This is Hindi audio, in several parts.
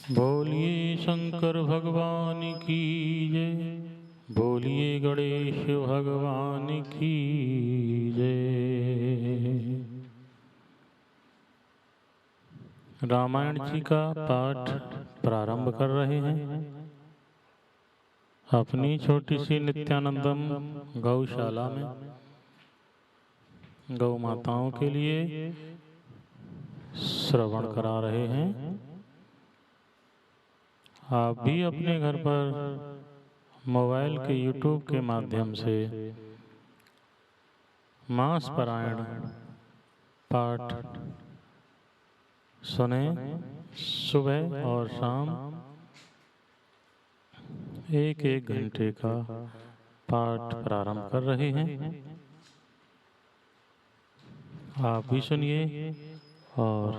बोलिए शंकर भगवान की जय। बोलिए गणेश भगवान की जय। रामायण जी का पाठ प्रारंभ कर रहे हैं अपनी छोटी सी नित्यानंदम गौशाला में गौ माताओं के लिए श्रवण करा रहे हैं। आप भी अपने घर पर मोबाइल के YouTube के माध्यम से मास पारायण पाठ सुने। सुबह और शाम एक एक घंटे का पाठ प्रारंभ कर रहे हैं। आप भी सुनिए और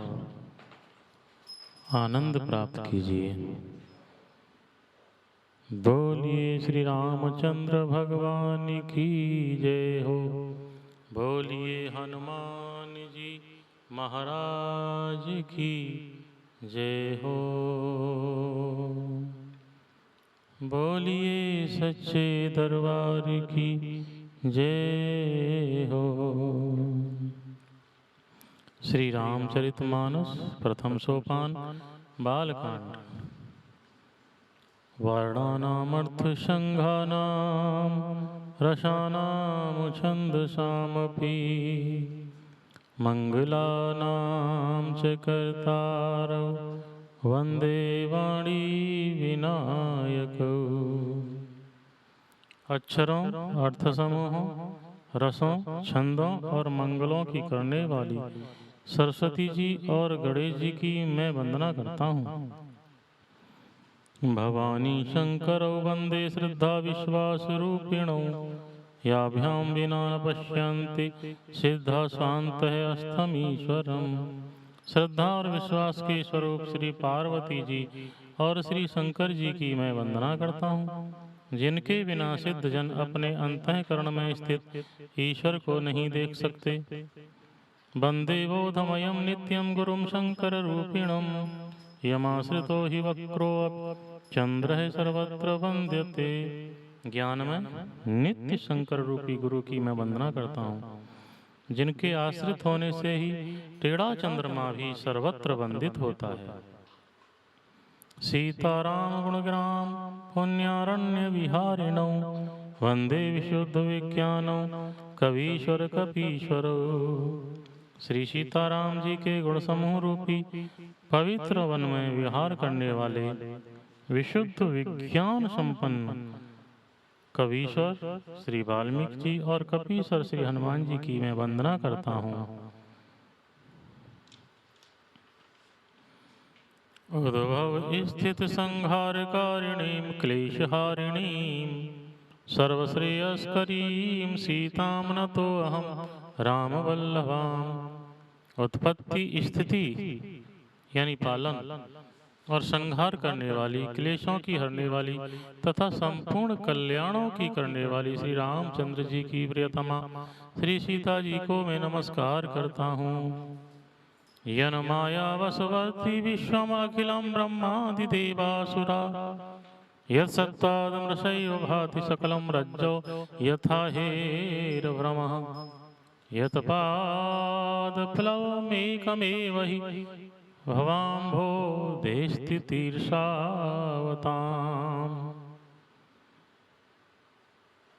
आनंद प्राप्त कीजिए। बोलिए श्री रामचंद्र भगवान की जय हो। बोलिए हनुमान जी महाराज की जय हो। बोलिए सच्चे दरबार की जय हो। श्री रामचरितमानस प्रथम सोपान बालकांड। वर्णानामर्थसंघानां रसानां छन्दसामपि मंगलानां च कर्तारौ वंदे वाणी विनायकौ। अक्षरों, अर्थ समूहों, रसों, छंदों और मंगलों की करने वाली सरस्वती जी और गणेश जी की मैं वंदना करता हूँ। भवानी शंकरौ वंदे श्रद्धा विश्वास रूपिणौ याभ्यां विना न पश्यन्ति सिद्धा स्वान्तः अस्थमीश्वरम्। श्रद्धा और विश्वास के स्वरूप श्री पार्वती जी और श्री शंकर जी की मैं वंदना करता हूँ, जिनके बिना सिद्ध जन अपने अंतःकरण में स्थित ईश्वर को नहीं देख सकते। वंदे बोधमयं नित्यं गुरुं शंकर रूपिणम् यमाश्रितो हि वक्रो चंद्र सर्वत्र वंद्यते। ज्ञान में नित्य शंकर रूपी गुरु की मैं वंदना करता हूँ, जिनके आश्रित होने से ही टेढ़ा चंद्रमा भी सर्वत्र वंदित होता है। सीताराम गुणग्राम पुण्यारण्य विहारिणौ वंदे विशुद्ध विज्ञानौ कवीश्वर कपीश्वरो। श्री सीताराम जी के गुण समूह रूपी पवित्र वन में विहार करने वाले विशुद्ध विज्ञान संपन्न कवीश्वर श्री वाल्मीकि जी और कपीश्वर श्री हनुमान जी की मैं वंदना करता हूँ। उद्भव स्थित संहार कारिणीं क्लेशहारिणीं सर्वश्रेयस्करीं सीतां नतो अहम राम वल्लभाम। उत्पत्ति स्थिति यानी पालन और संहार करने वाली, क्लेशों की हरने वाली तथा संपूर्ण कल्याणों की करने वाली श्री रामचंद्र जी की प्रियतमा श्री सीता जी को मैं नमस्कार करता हूँ। यन माया वसवर्ती विश्वमखिलं ब्रह्मादिदेवासुरा यत्सत्त्वादमृषैव भाति सकलं रज्जो यथा हेरभ्रमः यत्पादप्लवमेकमेव हि भवाम्भोदेस्थितीर्षावताम्।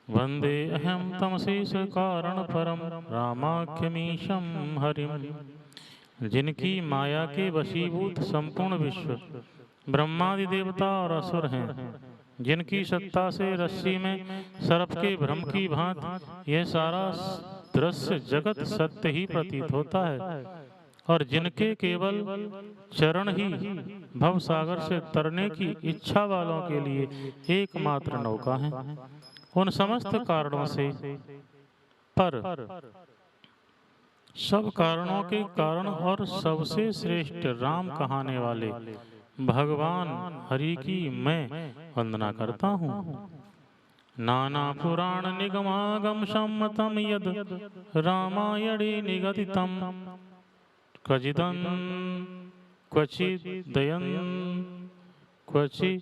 वंदे अहं तमशेष कारण परम रामाख्यमीशं हरिम। जिनकी माया के वशीभूत संपूर्ण विश्व ब्रह्मादि देवता और असुर हैं, जिनकी सत्ता से रस्सी में सर्प के भ्रम की भांति यह सारा दृश्य जगत सत्य ही प्रतीत होता है, और जिनके केवल चरण ही भव सागर से तरने की इच्छा वालों के लिए एकमात्र नौका है। उन समस्त कारणों से पर सब कारणों के कारण और सबसे श्रेष्ठ राम कहाने वाले भगवान हरि की मैं वंदना करता हूँ। नाना पुराण निगमागम सम्मतम यद रामायणे निगदितम क्वचिदन क्वचिदयन क्वचि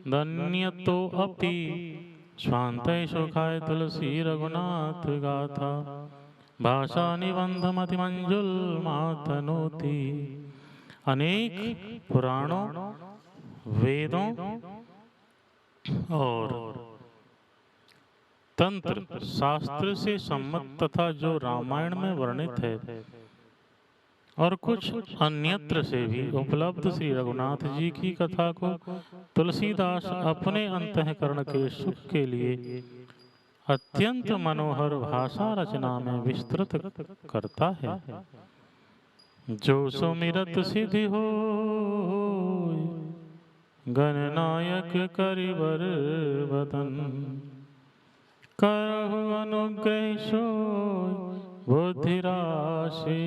दन्यतो अपि स्वान्तै सुखाय तुलसी रघुनाथ गाथा भाषा निबंध मति मंजुल मातनोति। अनेक पुराणों, वेदों और तंत्र शास्त्र से सम्मत तथा जो रामायण में वर्णित है और कुछ अन्यत्र से भी उपलब्ध श्री रघुनाथ जी की कथा को तुलसीदास अपने अंतःकरण के सुख के लिए अत्यंत मनोहर भाषा रचना में विस्तृत करता है। जो सुमिरत सिद्धि हो गणनायक करिबर वदन करहु अनुग्रह सो बुद्धि राशि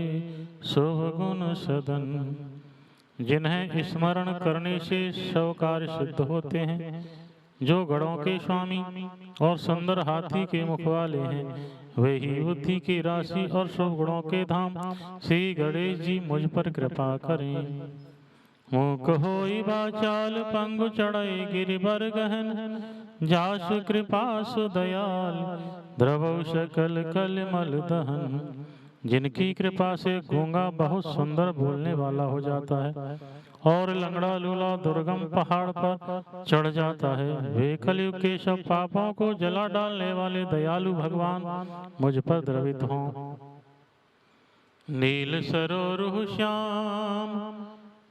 शुभ गुण सदन। जिन्हें स्मरण करने से सब कार्य सिद्ध होते हैं, जो गणों के स्वामी और सुंदर हाथी के मुख वाले हैं, वही बुद्धि की राशि और शुभ गुणों के धाम श्री गणेश जी मुझ पर कृपा करें। मूक होई बाचाल पंगु चढ़ई गिरिबर गहन जासु कृपा सुदयाल द्रवौ सकल कलमल दहन। जिनकी कृपा से गूंगा बहुत सुंदर बोलने वाला हो जाता है और लंगड़ा लूला दुर्गम पहाड़ पर चढ़ जाता है, वे कलयुग के सब पापों को जला डालने वाले दयालु भगवान मुझ पर द्रवित हों। नील सरोरुह श्याम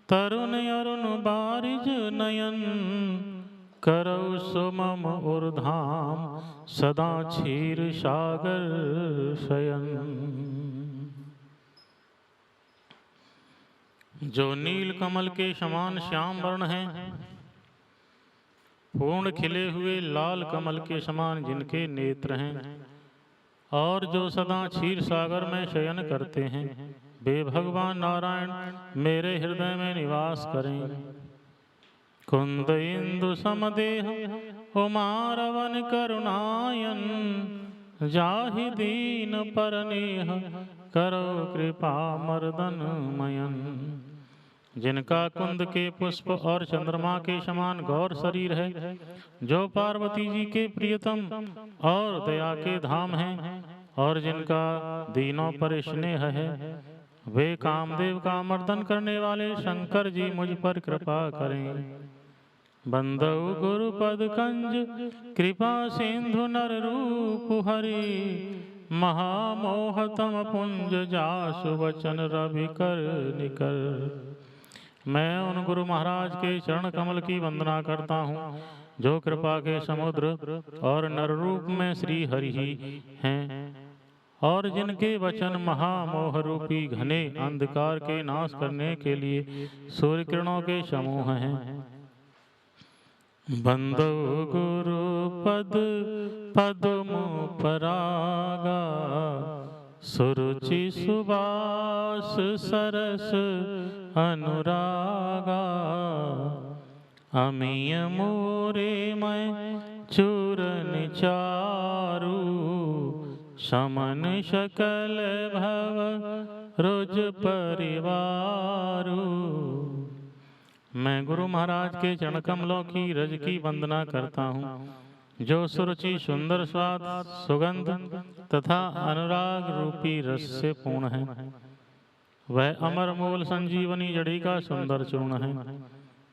तरुण अरुण बारिज नयन करौ सुमम उर्धाम सदा क्षीर सागर शयन। जो नील कमल के समान श्याम वर्ण हैं, पूर्ण खिले हुए लाल कमल के समान जिनके नेत्र हैं और जो सदा क्षीर सागर में शयन करते हैं, वे भगवान नारायण मेरे हृदय में निवास करें। कुंद इंदु समदेह उमारवन करुणायन जाहि दीन परनेह करो कृपा मर्दन मयन। जिनका कुंद के पुष्प और चंद्रमा के समान गौर शरीर है, जो पार्वती जी के प्रियतम और दया के धाम हैं और जिनका दीनों पर स्नेह है, वे कामदेव का मर्दन करने वाले शंकर जी मुझ पर कृपा करें। बंदौ गुरु पद कंज कृपा सिंधु नर रूप हरि महामोहतम पुंज जासु वचन रवि कर निकर। मैं उन गुरु महाराज के चरण कमल की वंदना करता हूँ, जो कृपा के समुद्र और नर रूप में श्री हरि ही हैं और जिनके वचन महामोह रूपी घने अंधकार के नाश करने के लिए सूर्य किरणों के समूह हैं। बंदो गुरु पद पद्म परागा सुरुचि सुबास सरस अनुरागा। अमीय मोरे मैं चूरन चारु समन सकल भव रोज परिवारु। मैं गुरु महाराज के चरण कमलों की रज की वंदना करता हूँ, जो सुरुचि सुंदर स्वाद सुगंध तथा अनुराग रूपी रस से पूर्ण है। वह अमर मूल संजीवनी जड़ी का सुंदर चूर्ण है,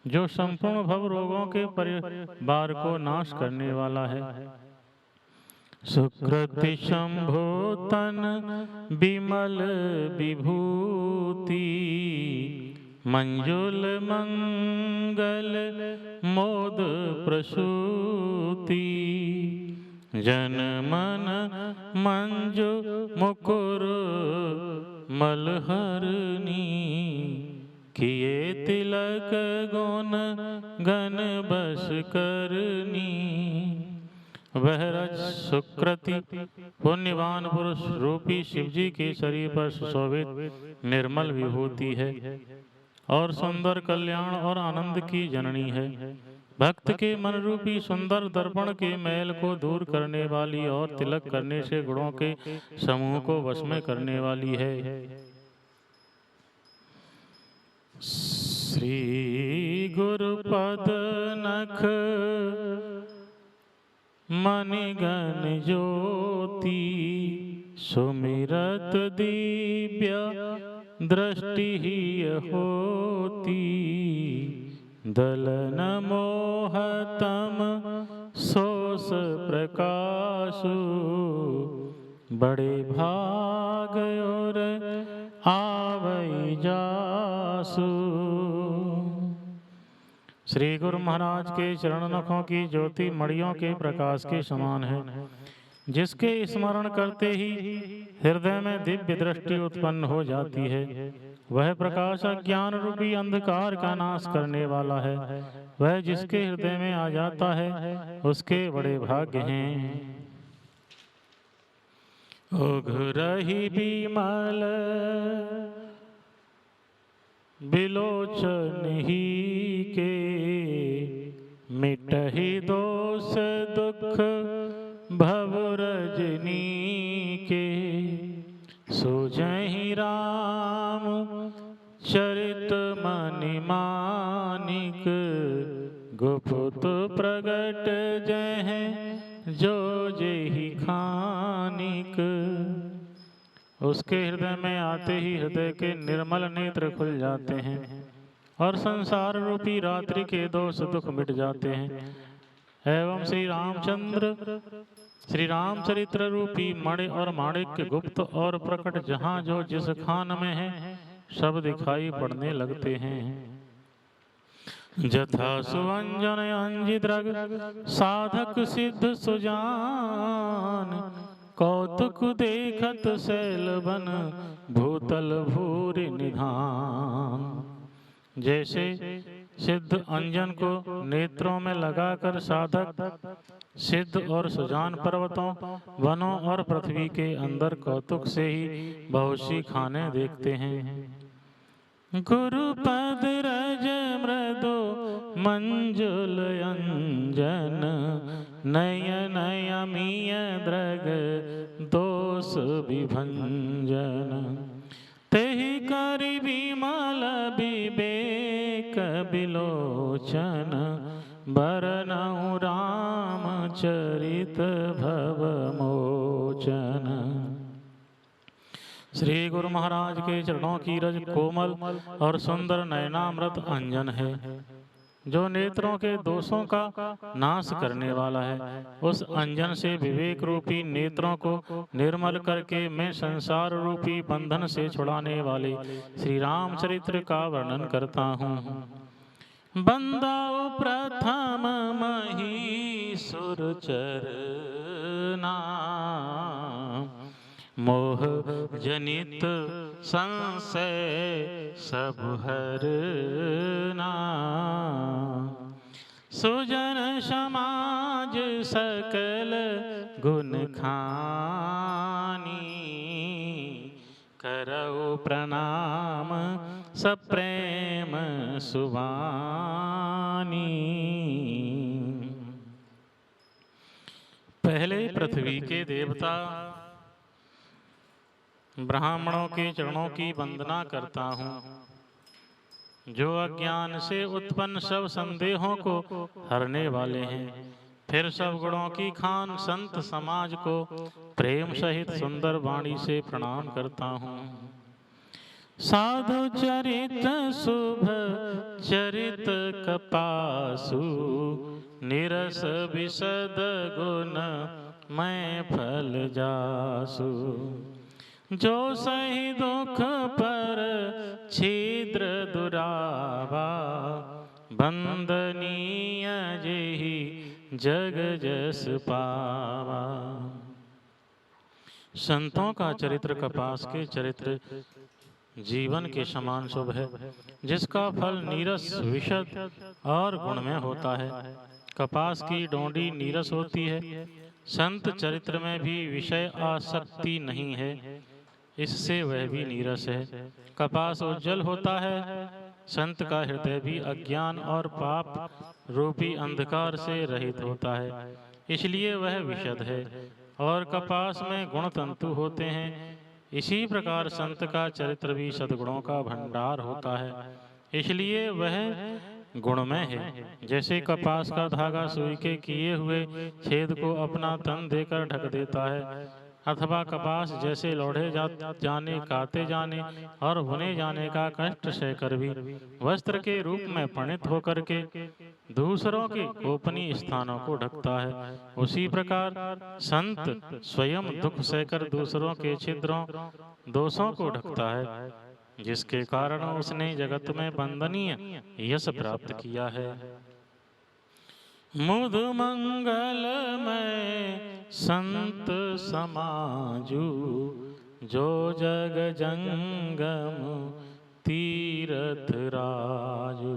जो संपूर्ण भव रोगों के परिवार को नाश करने वाला है। सुकृति शंभो तन विमल विभूति मंजुल मंगल मोद प्रसूति। जन मन मंजु मुकुर मलहरनी किए तिलक गुण गण बस करनी। वह रज सुकृति पुण्यवान पुरुष रूपी शिवजी के शरीर पर सुशोभित निर्मल विभूति है और सुंदर कल्याण और आनंद की जननी है। भक्त के मन रूपी सुंदर दर्पण के मैल को दूर करने वाली और तिलक करने से गुणों के समूह को वश में करने वाली है। श्री गुरु पद नख मणिगण ज्योति सुमिरत दिव्य दृष्टि होती दलन मोहतम सोस प्रकाशु बड़े भाग और आवै जासु। श्री गुरु महाराज के चरण नखों की ज्योति मणियों के प्रकाश के समान है, जिसके स्मरण करते ही हृदय में दिव्य दृष्टि उत्पन्न हो जाती है। वह प्रकाश अज्ञान रूपी अंधकार का नाश करने वाला है। वह जिसके हृदय में आ जाता है उसके बड़े भाग्य हैं। उघरहि बिमल बिलोचन ही के मिटहि दोष दुख भव रजनी के सुजहि राम चरित मनि मानिक गुप्त प्रगट जह जो जेहि खानिक। उसके हृदय में आते ही हृदय के निर्मल नेत्र खुल जाते हैं और संसार रूपी रात्रि के दोष दुख मिट जाते हैं। एवं श्री रामचरित्र रूपी मणि और माणिक्य गुप्त और प्रकट जहाँ जो जिस खान में है सब दिखाई पड़ने लगते हैं। जथा सुअंजन अंजिद्रग साधक सिद्ध सुजान कौतुक देखत शैलवन भूतल भूरि निधान। जैसे सिद्ध अंजन को नेत्रों में लगाकर साधक सिद्ध और सुजान पर्वतों वनों और पृथ्वी के अंदर कौतुक से ही बहुत सी खाने देखते हैं। गुरुपद रज मृदु मंजुल अंजन नयन अमीय द्रग दोष विभंजन तेहि करि विमल विवेक बिलोचन बरनउ रामचरित भव मोचन। श्री गुरु महाराज के चरणों की रज कोमल और सुंदर नयनामृत अंजन है, जो नेत्रों के दोषों का नाश करने वाला है। उस अंजन से विवेक रूपी नेत्रों को निर्मल करके मैं संसार रूपी बंधन से छुड़ाने वाले श्री रामचरित्र का वर्णन करता हूँ। बंदाओ प्रथम महीसुर चरना मोह जनित संशय सब हरना सुजन समाज सकल गुण खानी करौ प्रणाम सप्रेम सुवानी। पहले पृथ्वी के देवता ब्राह्मणों के चरणों की वंदना करता हूँ, जो अज्ञान से उत्पन्न सब संदेहों को हरने वाले हैं। फिर सब गुणों की खान संत समाज को प्रेम सहित सुंदर वाणी से प्रणाम करता हूँ। साधु चरित शुभ चरित कपासु निरस विशद गुण मैं फल जासु। जो सही दुख पर छिद्र दुरावा बंदनीय जेहि जग जस पावा। संतों का चरित्र कपास के चरित्र जीवन के समान शुभ है, जिसका फल नीरस विशद और गुणमय होता है। कपास की डोंडी नीरस होती है, संत चरित्र में भी विषय आसक्ति नहीं है, इससे वह भी नीरस है। कपास उज्जवल होता है, संत का हृदय भी अज्ञान और पाप रूपी अंधकार से रहित होता है, इसलिए वह विशद है। और कपास में गुण तंतु होते हैं, इसी प्रकार संत का चरित्र भी सद्गुणों का भंडार होता है, इसलिए वह गुणमय है। जैसे कपास का धागा सुई के किए हुए छेद को अपना तन देकर ढक देता है, अथवा कपास जैसे लोढ़े जाने, काते जाने और बुने जाने का कष्ट सहकर भी वस्त्र के रूप में परिणत होकर के दूसरों के गोपनीय स्थानों को ढकता है, उसी प्रकार संत स्वयं दुख सहकर दूसरों के छिद्रों, दोषों को ढकता है, जिसके कारण उसने जगत में वंदनीय यश प्राप्त किया है। मुद मंगल में संत समाजू, जो जग जंगम तीरथ राजू।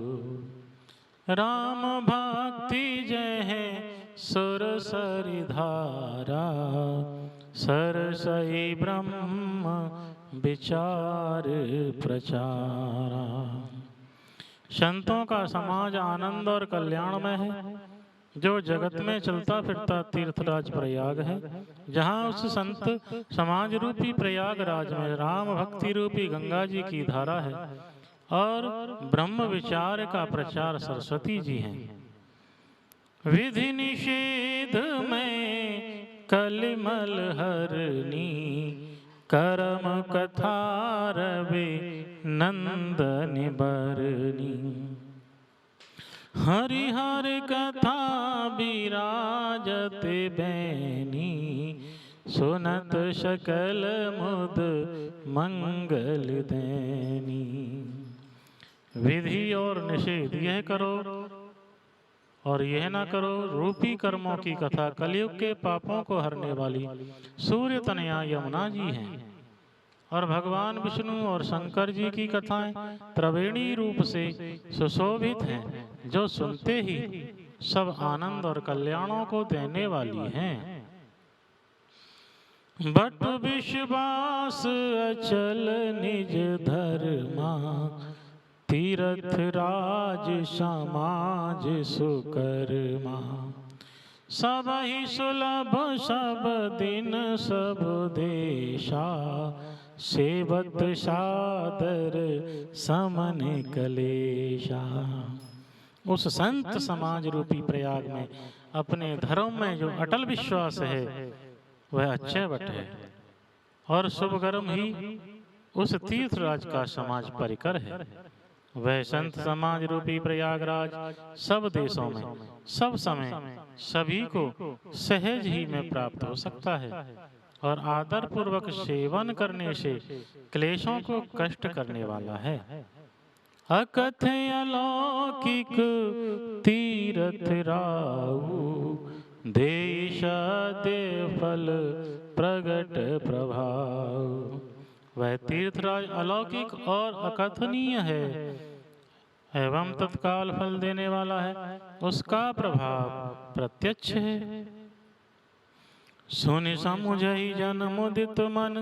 राम भक्ति जय है सुर सरि धारा, सरसई ब्रह्म विचार प्रचारा। संतों का समाज आनंद और कल्याण में है, जो जगत में चलता फिरता तीर्थराज प्रयाग है, जहाँ उस संत समाज रूपी प्रयागराज में राम भक्ति रूपी गंगा जी की धारा है और ब्रह्म विचार का प्रचार सरस्वती जी हैं। विधि निषेध में कलिमल हरनी, करम कथा रवे नंदन बरनी। हरिहर कथा विराजत बैनी, सुनत सकल मुद मंगल दैनी। विधि और निषेध यह करो और यह ना करो रूपी कर्मों की कथा कलयुग के पापों को हरने वाली सूर्य तनया यमुना जी हैं, और भगवान विष्णु और शंकर जी की कथाएं त्रिवेणी रूप से सुशोभित हैं, जो सुनते ही सब आनंद और कल्याणों को देने वाली हैं। बट विश्वास अचल निज धर्मा, तीर्थ राज समाज सुकर्मा। सब ही सुलभ सब दिन सब देशा, सेवत सादर समन कलेशा। उस संत समाज रूपी प्रयाग में अपने धर्म में जो अटल विश्वास है वह अच्छे बट है, और शुभ कर्म ही उस तीर्थराज का समाज परिकर है। वह संत समाज रूपी प्रयागराज सब देशों में सब समय सभी को सहज ही में प्राप्त हो सकता है, और आदर पूर्वक सेवन करने से क्लेशों को कष्ट करने वाला है। अकथ अलौकिक तीरथ राऊ, देश दे फल प्रगट प्रभाव। वह तीर्थराज अलौकिक और अकथनीय है एवं तत्काल फल देने वाला है, उसका प्रभाव प्रत्यक्ष है। सुनि समुझहि जन मुदित मन,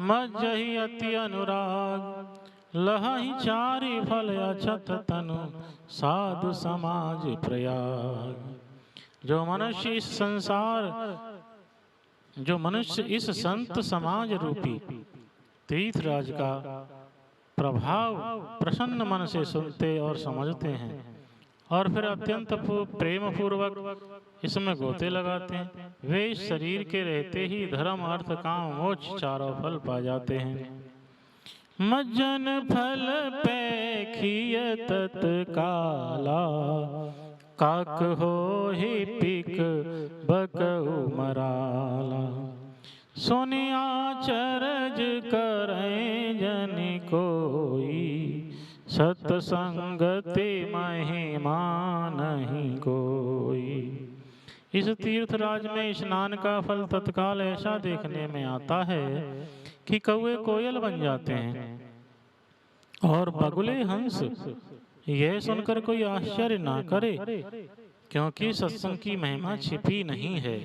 मज्जहि अति अनुराग। लहहि चारि फल अछत तनु, साधु समाज प्रयाग। जो मनुष्य इस संत समाज रूपी तीर्थराज का प्रभाव प्रसन्न मन से सुनते और समझते हैं, और फिर अत्यंत प्रेम पूर्वक इसमें गोते लगाते हैं, वे इस शरीर के रहते ही धर्म अर्थ काम मोक्ष चारों फल पा जाते हैं। मज्जन फल पैखिय तत्काला, काक हो ही पिक बकऊ मराला। सुनि आचरज करें जन कोई, सत्संगति महिमा नहीं कोई। इस तीर्थराज में स्नान का फल तत्काल ऐसा देखने में आता है कि कौवे कोयल बन जाते हैं और बगुले हंस। यह सुनकर कोई आश्चर्य ना करे, क्योंकि सत्संग की महिमा छिपी नहीं है।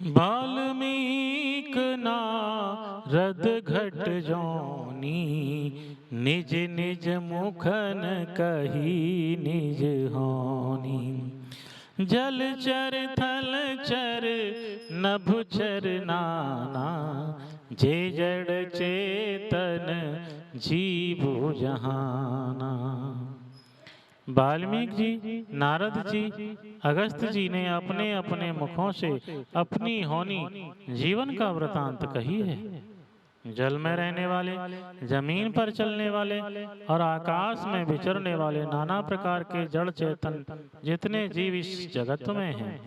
वाल्मीक नारद घट जोनी, निज निज मुखन कही निज होनी। जल चर थल चर नभ चर नाना, जे जड़ चेतन जीव जहाना। वाल्मीकि जी, नारद जी, अगस्त जी ने अपने अपने मुखों से अपनी होनी जीवन का वृतांत कही है। जल में रहने वाले, जमीन पर चलने वाले और आकाश में विचरने वाले नाना प्रकार के जड़ चेतन जितने जीव इस जगत में हैं,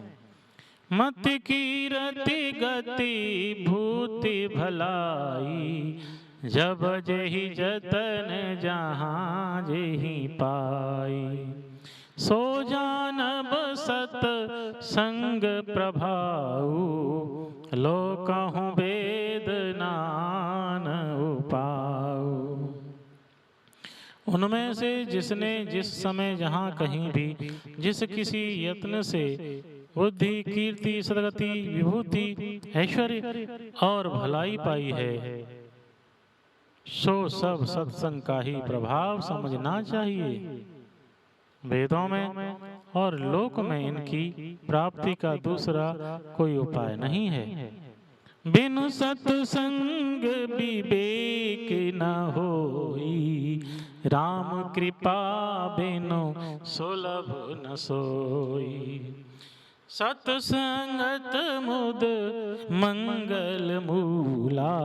मति कीरति गति भूति भलाई, जब जेहि जतन जहाँ जेहि पाई। सो जानब सत संग प्रभाऊ, लोकहु वेद नान उपाऊ। उनमें से जिसने जिस समय जहाँ कहीं भी जिस किसी यत्न से बुद्धि, कीर्ति, सदगति, विभूति, ऐश्वर्य और भलाई पाई है, सो सब सत्संग का ही प्रभाव समझना चाहिए। वेदों में और लोक में इनकी प्राप्ति का दूसरा कोई उपाय नहीं है। बिनु सत्संग विवेक न होई, राम कृपा बिनु सुलभ न सोई। सत्संगत मुद मंगल मूला,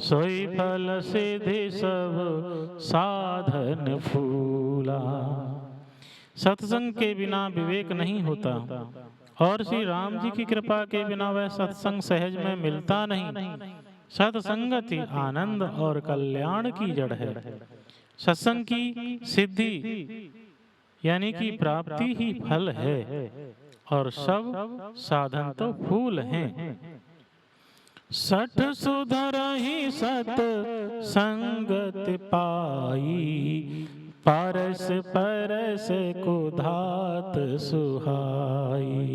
सोई फल सिद्धि सब साधन फूला। सत्संग के बिना विवेक नहीं होता और श्री राम जी की कृपा के बिना वह सत्संग सहज में मिलता नहीं। सत्संगति आनंद और कल्याण की जड़ है। सत्संग की सिद्धि यानी कि प्राप्ति ही फल है और सब साधन तो फूल हैं। सठ सुधर ही सत संगत पाई, पारस परस को धात सुहाई।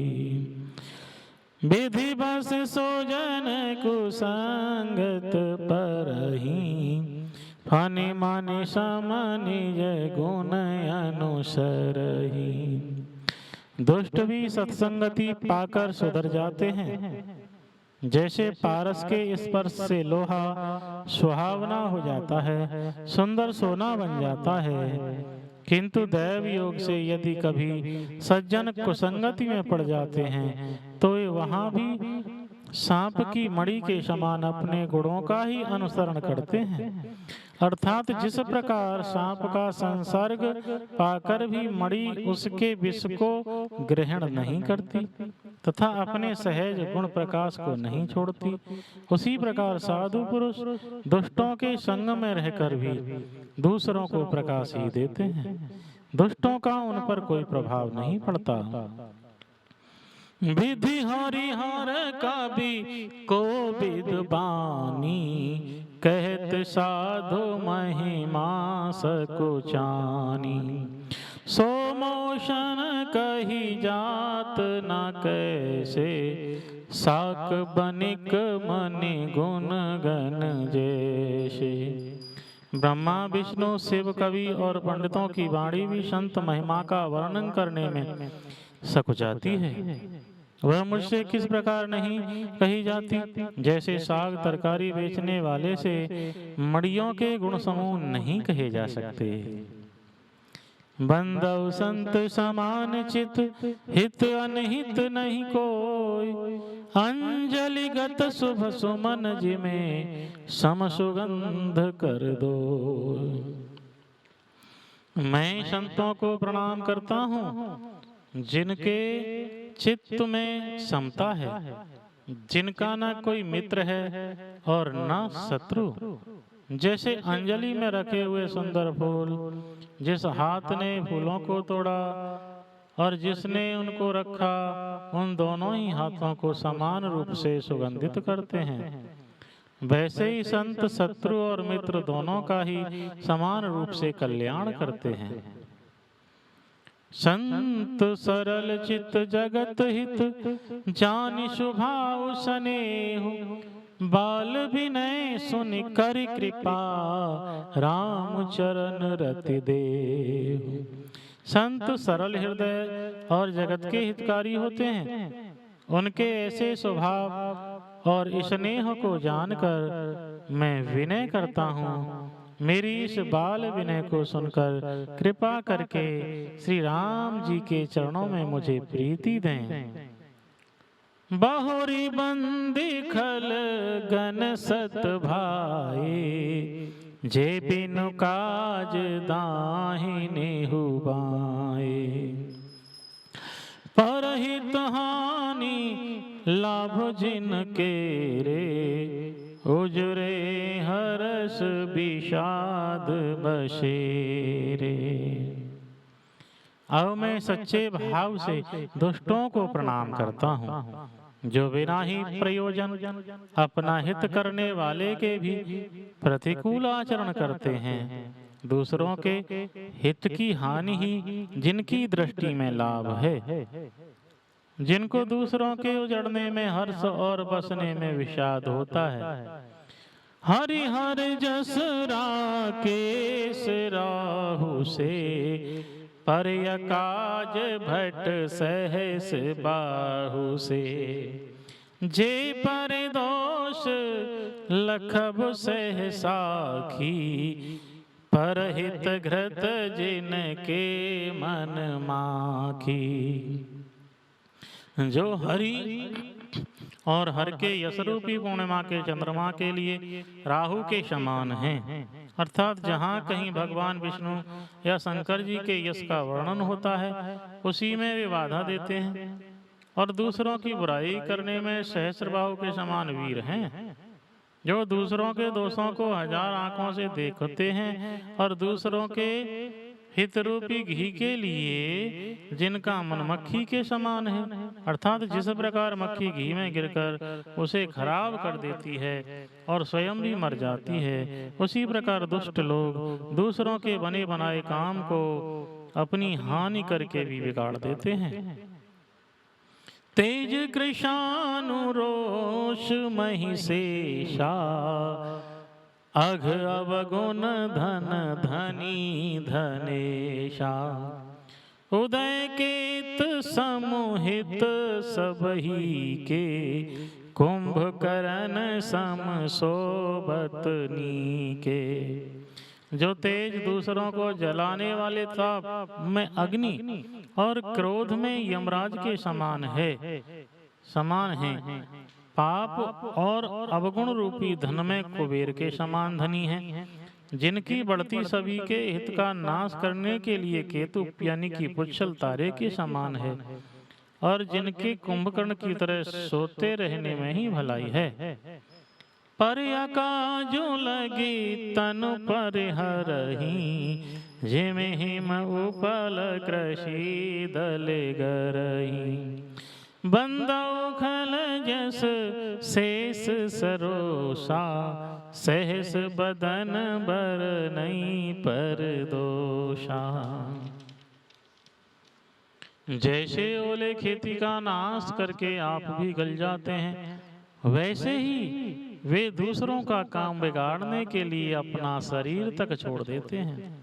विधि बस सोजन को संगत परही, फनि मनि सम निज गुण अनुसरही। दुष्ट भी सत्संगति पाकर सुधर जाते हैं। जैसे पारस के स्पर्श से लोहा सुहावना हो जाता है, सुंदर सोना बन जाता है, किंतु दैव योग से यदि कभी सज्जन कुसंगति में पड़ जाते हैं तो वे वहां भी सांप की मणि के समान अपने गुणों का ही अनुसरण करते हैं। अर्थात जिस प्रकार सांप का संसर्ग पाकर भी मणि उसके विष को ग्रहण नहीं करती तथा अपने सहज गुण प्रकाश को नहीं छोड़ती, उसी प्रकार साधु पुरुष दुष्टों के संग में रहकर भी दूसरों को प्रकाश ही देते हैं। दुष्टों का उन पर कोई प्रभाव नहीं पड़ता। विधि हरिहर कवि को विद्वानी, कहत साधु महिमा सकुचानी। सो मोशन कही जात न कैसे, साक बनिक मनि गुण गण जैसे। ब्रह्मा विष्णु शिव कवि और पंडितों की वाणी भी संत महिमा का वर्णन करने में सकुचाती है। वह मुझसे किस प्रकार नहीं कही जाती, जैसे साग तरकारी बेचने वाले से मड़ियों के गुण समूह नहीं कहे जा सकते। बंदव संत समान चित, हित अनहित नहीं कोई। अंजलि गत शुभ सुमन जिमे, सम सुगंध कर दो। मैं संतों को प्रणाम करता हूँ जिनके चित्त में समता है, जिनका ना कोई मित्र है और ना शत्रु। जैसे अंजलि में रखे हुए सुंदर फूल, जिस हाथ ने फूलों को तोड़ा और जिसने उनको रखा, उन दोनों ही हाथों को समान रूप से सुगंधित करते हैं। वैसे ही संत शत्रु और मित्र दोनों का ही समान रूप से कल्याण करते हैं। संत सरल चित जगत हित, जानि शुभाव स्नेहु। बाल विनय सुनि कर कृपा, राम चरण रति देहु। संत सरल हृदय और जगत के हितकारी होते हैं। उनके ऐसे स्वभाव और स्नेह को जानकर मैं विनय करता हूँ, मेरी इस बाल विनय को सुनकर कृपा करके श्री राम जी के चरणों में मुझे प्रीति दें। बहुरी बंदी खल गन सत भाई, जे बिनु काज दाहिने हुबाए। परहित हानि लाभ जिनके रे, उजरे हरस विषाद बसेरे। अब मैं सच्चे भाव से दुष्टों को प्रणाम करता हूँ, जो बिना ही प्रयोजन अपना हित करने वाले के भी प्रतिकूल आचरण करते हैं। दूसरों के हित की हानि ही जिनकी दृष्टि में लाभ है, जिनको दूसरों के उजड़ने में हर्ष और बसने में विषाद होता है। हरि हर जस राकेश राहु से, पर काज भट सहस बाहु से। जे पर दोष लखब सह साखी, परहित घृत जिनके मन माखी। जो हरि और हर के यशरूपी पूर्णिमा के चंद्रमा के लिए राहु के समान हैं, अर्थात जहाँ कहीं भगवान विष्णु या शंकर जी के यश का वर्णन होता है उसी में वे बाधा देते हैं, और दूसरों की बुराई करने में सहस्रबाहु के समान वीर हैं, जो दूसरों के दोषों को हजार आंखों से देखते हैं और दूसरों के हित रूपी घी के लिए जिनका मन मक्खी के समान है, अर्थात जिस प्रकार मक्खी घी में गिरकर उसे खराब कर देती है और स्वयं भी मर जाती है, उसी प्रकार दुष्ट लोग दूसरों के बने बनाए काम को अपनी हानि करके भी बिगाड़ देते हैं। तेज कृशानुरोष महिषेषा, अघ अवगुण धन धनी धनेशा। उदय केत समुहित सबही के, कुंभकर्ण सम सोबत नीके। जो तेज दूसरों को जलाने वाले ताप में अग्नि और क्रोध में यमराज के समान है, पाप और अवगुण रूपी धन में कुबेर के समान धनी है, जिनकी बढ़ती सभी के हित का नाश करने के लिए केतु यानी कि पुच्छल तारे के समान है, और जिनके कुंभकर्ण की तरह सोते रहने में ही भलाई है। पर काजो लगी तनु पर हरही, जिमे हिम उपल कृषि दल गरही। बंदौ खल जस शेष सरोसा, सहस बदन बर नहीं पर दोषा। जैसे ओले खेती का नाश करके आप भी गल जाते हैं, वैसे ही वे दूसरों का काम बिगाड़ने के लिए अपना शरीर तक छोड़ देते हैं।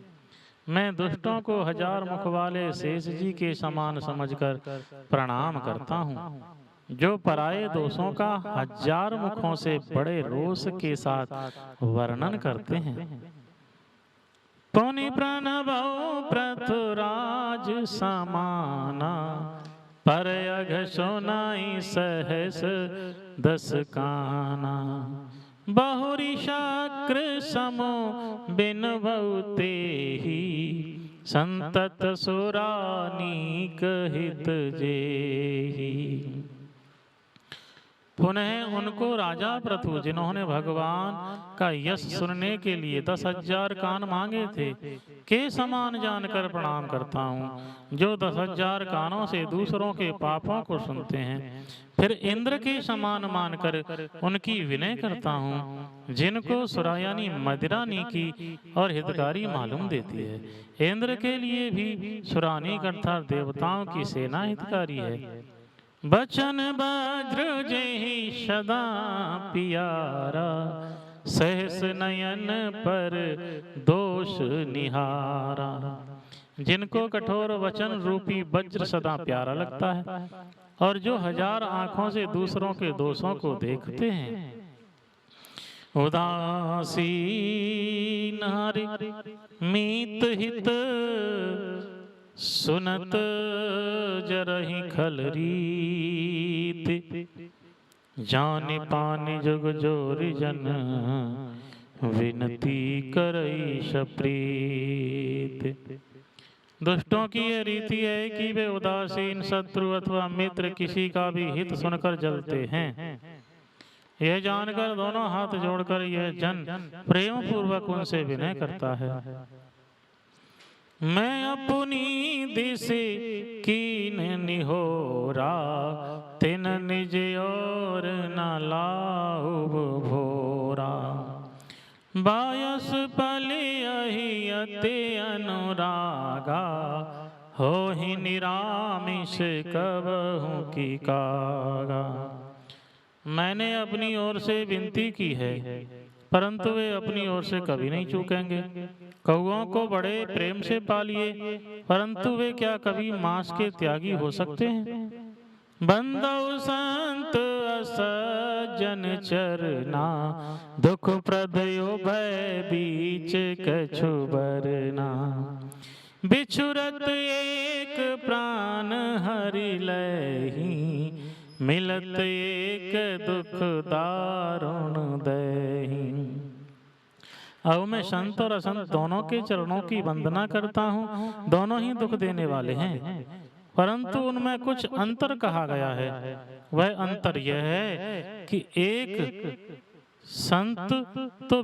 मैं दुष्टों को हजार मुख वाले शेष जी के समान समझकर प्रणाम करता हूँ, जो पराये दोषों का हजार मुखों से बड़े रोष के साथ वर्णन करते हैं। पुनि प्रणभौ पृथुराज समाना, पर अघ सुनाई सहस दस काना। बहुरी शाक्र समो बिनवते ही, संतत सुरानीक हित जेहि। पुनः उनको राजा पृथु, जिन्होंने भगवान का यश सुनने के लिए 10,000 कान मांगे थे, के समान जानकर प्रणाम करता हूँ, जो 10,000 कानों से दूसरों के पापों को सुनते हैं। फिर इंद्र के समान मानकर उनकी विनय करता हूँ, जिनको सुरायानी मदिरानी की और हितकारी मालूम देती है। इंद्र के लिए भी सुरानीक अर्थात देवताओं की सेना हितकारी है। बचन वज्र जेहि सदा पियारा, सहस नयन पर दोष निहारा। जिनको कठोर वचन रूपी वज्र सदा प्यारा लगता है, और जो हजार आंखों से दूसरों के दोषों को देखते हैं। उदासीन हरि मीत हित सुनत जरहि खल रीत। जान पान जुग जोर जन विनती करई सप्रीत। दुष्टों की यह रीति है कि वे उदासीन शत्रु अथवा मित्र किसी का भी हित सुनकर जलते हैं। यह जानकर दोनों हाथ जोड़कर यह जन प्रेम पूर्वक उनसे विनय करता है। मैं अपनी दिस कीन निहोरा तिन निज और न लाउब भोरा। बायस पलियहि अति अनुरागा हो ही निरामिष कबहु की कागा। मैंने अपनी ओर से विनती की है परंतु वे अपनी ओर से कभी नहीं चूकेंगे। कौओं को बड़े प्रेम से पालिए परंतु वे क्या कभी मांस के त्यागी हो सकते हैं। बंदौ संत असज्जन चरना दुख प्रदयो भय बीच कछु बरना। बिछुरत एक प्राण हरि लहि मिलत एक दुख दारुण दहि। अब मैं संत और असंत दोनों के चरणों की वंदना करता हूँ। दोनों ही दुख देने वाले हैं परंतु उनमें कुछ अंतर कहा गया है। वह अंतर यह है कि एक संत तो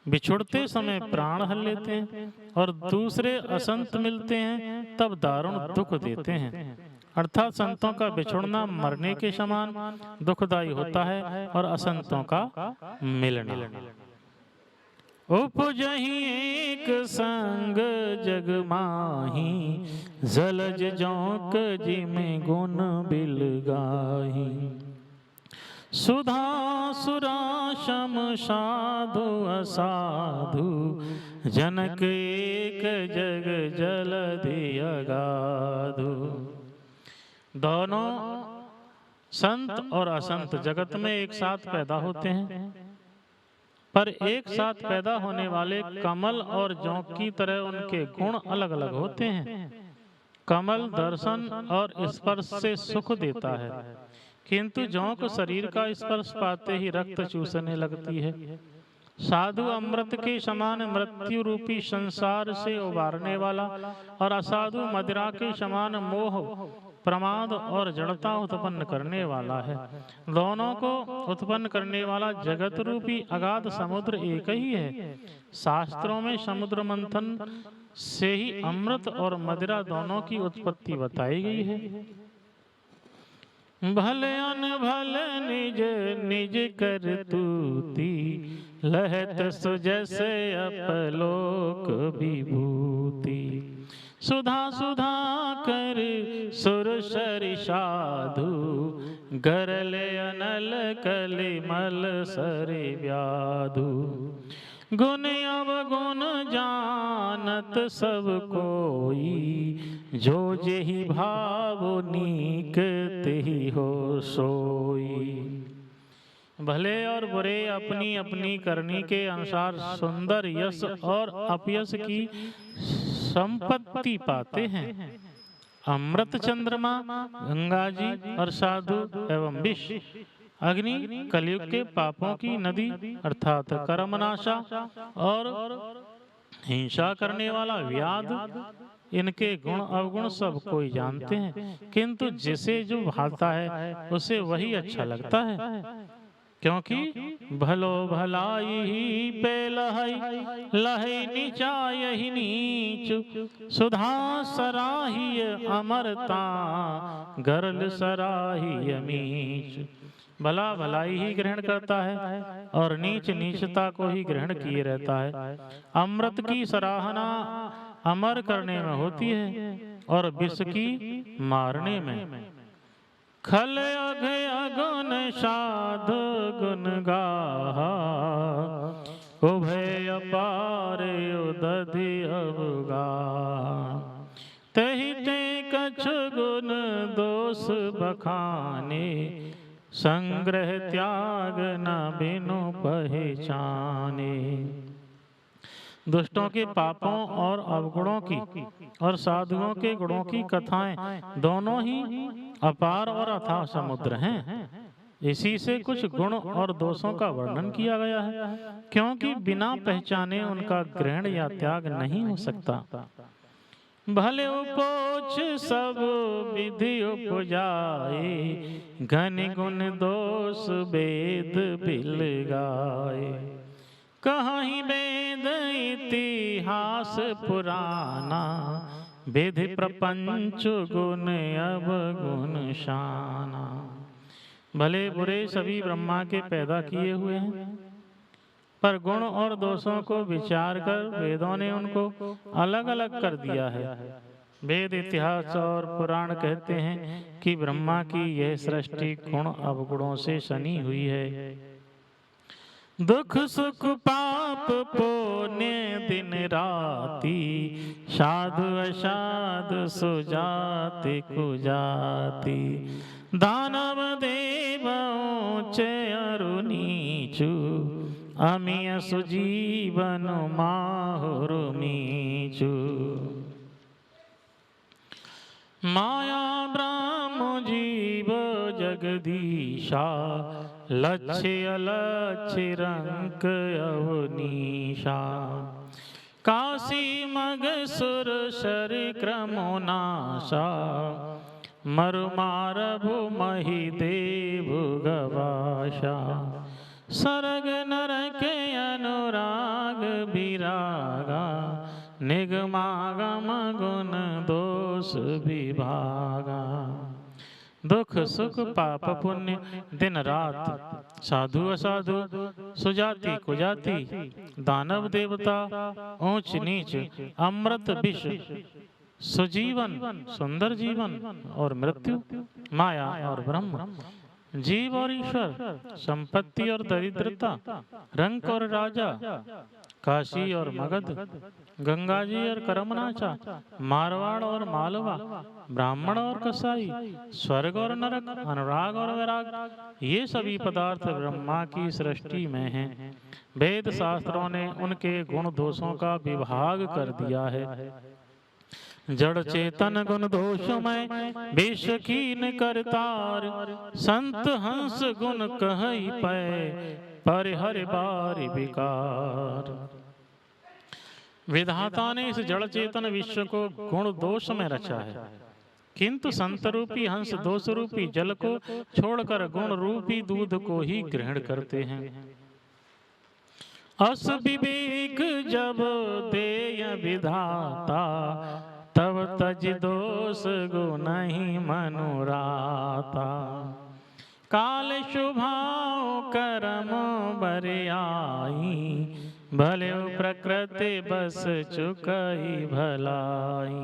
बिछुड़ते समय प्राण हल लेते हैं और दूसरे असंत मिलते हैं तब दारुण दुख देते हैं। अर्थात संतों का बिछुड़ना मरने के समान दुखदायी होता है और असंतों का मिलना। उपजहि एक संग जग माही जलज जौक जिमें गुण बिल गाही। सुधा सुरा शम साधु असाधु जनक एक जग जलधि अगाधु। दोनों संत और असंत जगत में एक साथ पैदा होते हैं पर एक साथ पैदा होने वाले कमल और जौं की तरह उनके गुण अलग अलग होते हैं। कमल दर्शन और स्पर्श से सुख देता है किंतु जौं को शरीर का स्पर्श पाते ही रक्त चूसने लगती है। साधु अमृत के समान मृत्यु रूपी संसार से उबारने वाला और असाधु मदिरा के समान मोह प्रमाद और जड़ता उत्पन्न करने वाला है। दोनों को उत्पन्न करने वाला जगत रूपी अगाध समुद्र एक ही है। शास्त्रों में समुद्र मंथन से ही अमृत और मदिरा दोनों की उत्पत्ति बताई गई है। भले अनभल निज निज करतूती लहत सुजसे अपलोक विभूति। सुधा सुधा कर सुर सरि साधु गरले अनल कलिमल सरि व्याधु। गुण अवगुण जानत सब कोई जो जेहि भाव नीक तेहि हो सोई। भले और बुरे अपनी अपनी करनी के अनुसार सुंदर यश और अपयश की संपत्ति पाते हैं। अमृत चंद्रमा गंगा जी और साधु एवं विष अग्नि कलयुग के पापों की नदी अर्थात कर्मनाशा और हिंसा करने वाला व्याध इनके गुण अवगुण सब कोई जानते हैं किंतु जिसे जो भाता है उसे वही अच्छा लगता है क्योंकि भलो भलाई पे लहै नीचायहि नीच। सुधा सराहिय अमरता गरल सराहिय मीच। भला भलाई ही ग्रहण करता है और नीच नीचता को ही ग्रहण किए रहता है। अमृत की सराहना अमर करने में होती है और विष की मारने में। खल अघ अगुन साधु गुण गाहा उभय अपार उदधि अवगा। तहि ते कछु गुण दोष बखाने संग्रह त्याग न बिनु पहचाने। दुष्टों के पापों और अवगुणों की और साधुओं के गुणों की कथाएं दोनों ही अपार और अथाह समुद्र हैं। इसी से कुछ गुण और दोषों का वर्णन किया गया है, क्योंकि बिना पहचाने उनका ग्रहण या त्याग नहीं हो सकता। भले उपोच सब विधि उपजाए, घन गुण दोष वेद बिल गाए। कहीं वेद इतिहास पुराना, विधि प्रपंच गुण अवगुण शाना। भले बुरे सभी ब्रह्मा के पैदा किए हुए हैं, पर गुण और दोषों को विचार कर वेदों ने उनको अलग अलग कर दिया है। वेद इतिहास और पुराण कहते हैं कि ब्रह्मा की यह सृष्टि गुण अवगुणों से सनी हुई है। दुख सुख पाप पुण्य दिन राति, साधु असाधु सुजाति कुजाति। दानव देव ऊंच अरु नीचु, अमिय सुजीवन माहुर मीचु। माया ब्रह्म जीव जगदीशा, लक्ष्य अलक्ष्य रंक अवनीशा। काशी मग सुर शर क्रमो नाशा, मरु मारभु मही देव गवाशा। सरग नरक अनुराग विरागा, निगमागम गुण दोष विभागा। दुख सुख पाप पुण्य दिन रात, साधु असाधु सुजाति कुजाति। दानव देवता ऊंच नीच, अमृत विष, सुजीवन सुंदर जीवन और मृत्यु, माया और ब्रह्म, जीव और ईश्वर, संपत्ति और दरिद्रता, रंक और राजा, काशी और मगध, गंगा जी और करमनाचा, मारवाड़ और मालवा, ब्राह्मण और कसाई, स्वर्ग और नरक, अनुराग और वैराग, ये सभी पदार्थ ब्रह्मा की सृष्टि में हैं। वेद शास्त्रों ने उनके गुण दोषों का विभाग कर दिया है। जड़ चेतन गुण दोषमय विष कीन करतार, संत हंस गुण कहई पै पर हर बार विकार। विधाता ने इस जड़ चेतन विश्व को गुण दोष में रचा है, किंतु संत रूपी हंस दोष रूपी जल को छोड़कर गुण रूपी दूध को ही ग्रहण करते हैं। अस विवेक जब देय विधाता, तब तज दोष गुण ही मनुराता। काल शुभाओ कर्म बरियाई, भले प्रकृति बस चुकई भलाई।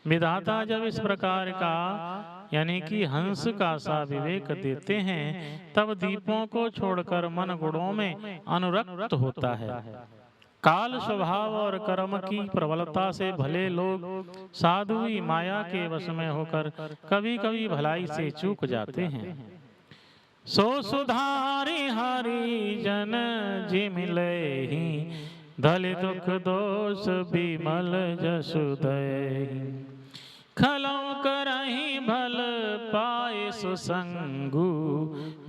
विधाता जब इस प्रकार का यानी कि हंस का सा विवेक देते हैं, तब दीपों को छोड़कर मन गुणों में अनुरक्त होता है। काल स्वभाव और कर्म की प्रबलता से भले लोग साधुई माया के वश में होकर कभी कभी भलाई से चूक जाते हैं। सो सुधारे हरि जन जिमिलहि, धल दुख दोष विमल जसुदय। खलौ करहि भल पाए सुसंगु,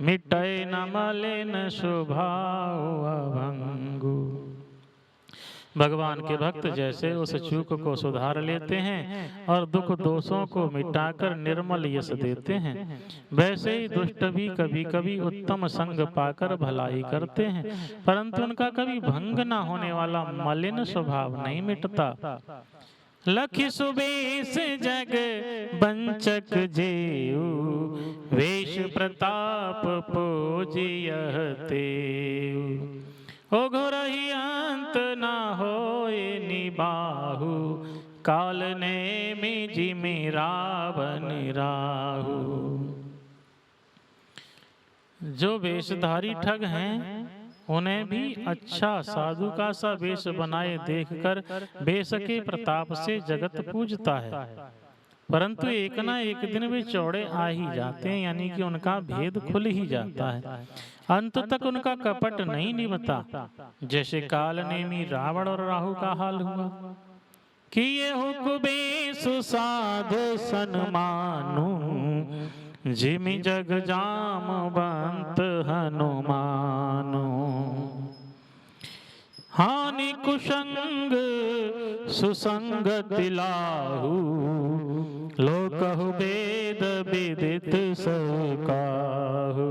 मिटय न मलिन स्वभाव अभंगु। भगवान के भक्त जैसे उस चूक को सुधार लेते हैं और दुख दोषों को मिटाकर निर्मल यश देते हैं, वैसे ही दुष्ट भी कभी कभी उत्तम संग पाकर भलाई करते हैं, परंतु उनका कभी भंग न होने वाला मलिन स्वभाव नहीं मिटता। लखि सुबेश जग बंचक जेऊ, वेश प्रताप पूजियह तेऊ। ओ घोरहि अंत न होए निबाहु, काल ने जिमि रावण राहु। जो वेशधारी ठग हैं, उन्हें भी अच्छा साधु का सा वेश बनाए देखकर वेश के प्रताप से जगत पूजता है। परंतु एक ना एक दिन वे चौड़े आ ही जाते हैं, यानी कि उनका भेद खुल ही जाता है। अंत तक उनका कपट नहीं निभता। जैसे काल नेमी रावण और राहु का हाल हुआ कि ये हुक्बे सुसाध सन्मानु जिमि जग जाम बंत हनुमानो। हानि कुसंग सुसंगति लाहु लोकहु वेद विदित सकाहु।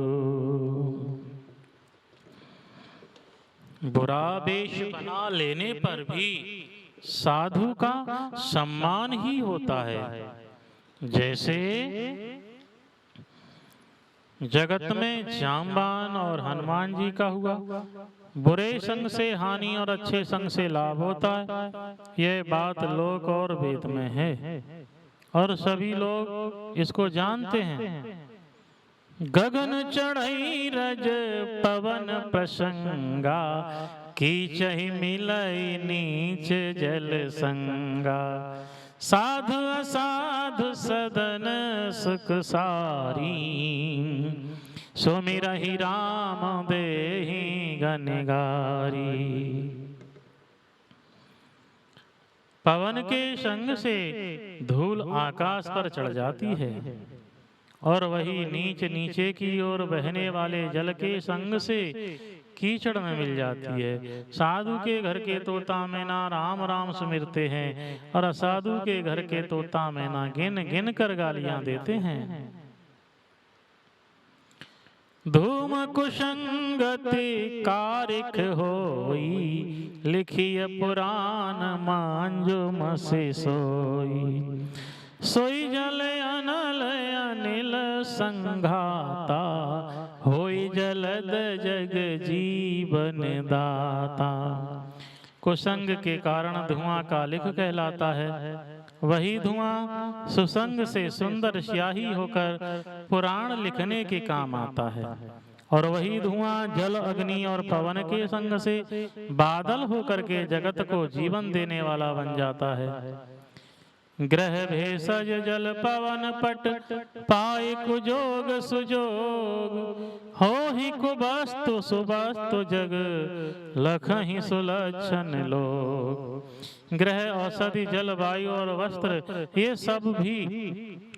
बुरा वेश बना लेने पर भी साधु का सम्मान ही होता है। जैसे जगत में जामवान और हनुमान जी का हुआ, बुरे संग से हानि और अच्छे संग से लाभ होता है। यह बात लोक और वेद में है और सभी लोग इसको जानते हैं। गगन चढ़ई रज पवन प्रसंगा कीचहि मिलई नीच जल संगा। साधु असाधु सदन सुख सारी सुमिरहि राम देहि गनगारी। पवन के संग से धूल आकाश पर चढ़ जाती है और वही नीच नीचे की ओर बहने वाले जल के संग से कीचड़ में मिल जाती है। साधु के घर के तोता मैना राम राम सुमिरते हैं और असाधु के घर के तोता मैना गिन गिन कर गालियां देते हैं। धूम कुसंगति कारिक होई लिखिय पुराण मांजो मसे सोई। सोई जल अनल अनिल संघाता होई जलद जग जीवन दाता। कुसंग के कारण धुआं कालिक कहलाता है। वही धुआं सुसंग से सुंदर स्याही होकर पुराण लिखने के काम आता है और वही धुआं जल अग्नि और पवन के संग से बादल होकर के जगत को जीवन देने वाला बन जाता है। ग्रह भेषज जल पवन पट पाए कुजोग सुजोग हो ही कुबस्तु सुबस्तु जग लखहि सुलक्षण लोग। ग्रह औषधि जल वायु और वस्त्र ये सब भी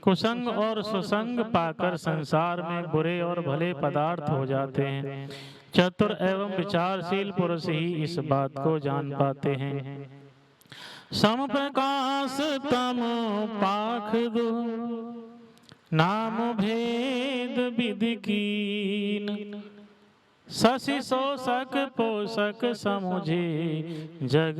कुसंग और सुसंग पाकर संसार में बुरे और भले पदार्थ हो जाते हैं। चतुर एवं विचारशील पुरुष ही इस बात को जान पाते हैं। सम प्रकाश तम पाख दो नाम भेद विधि कीन। शशि शोषक पोषक समुझे जग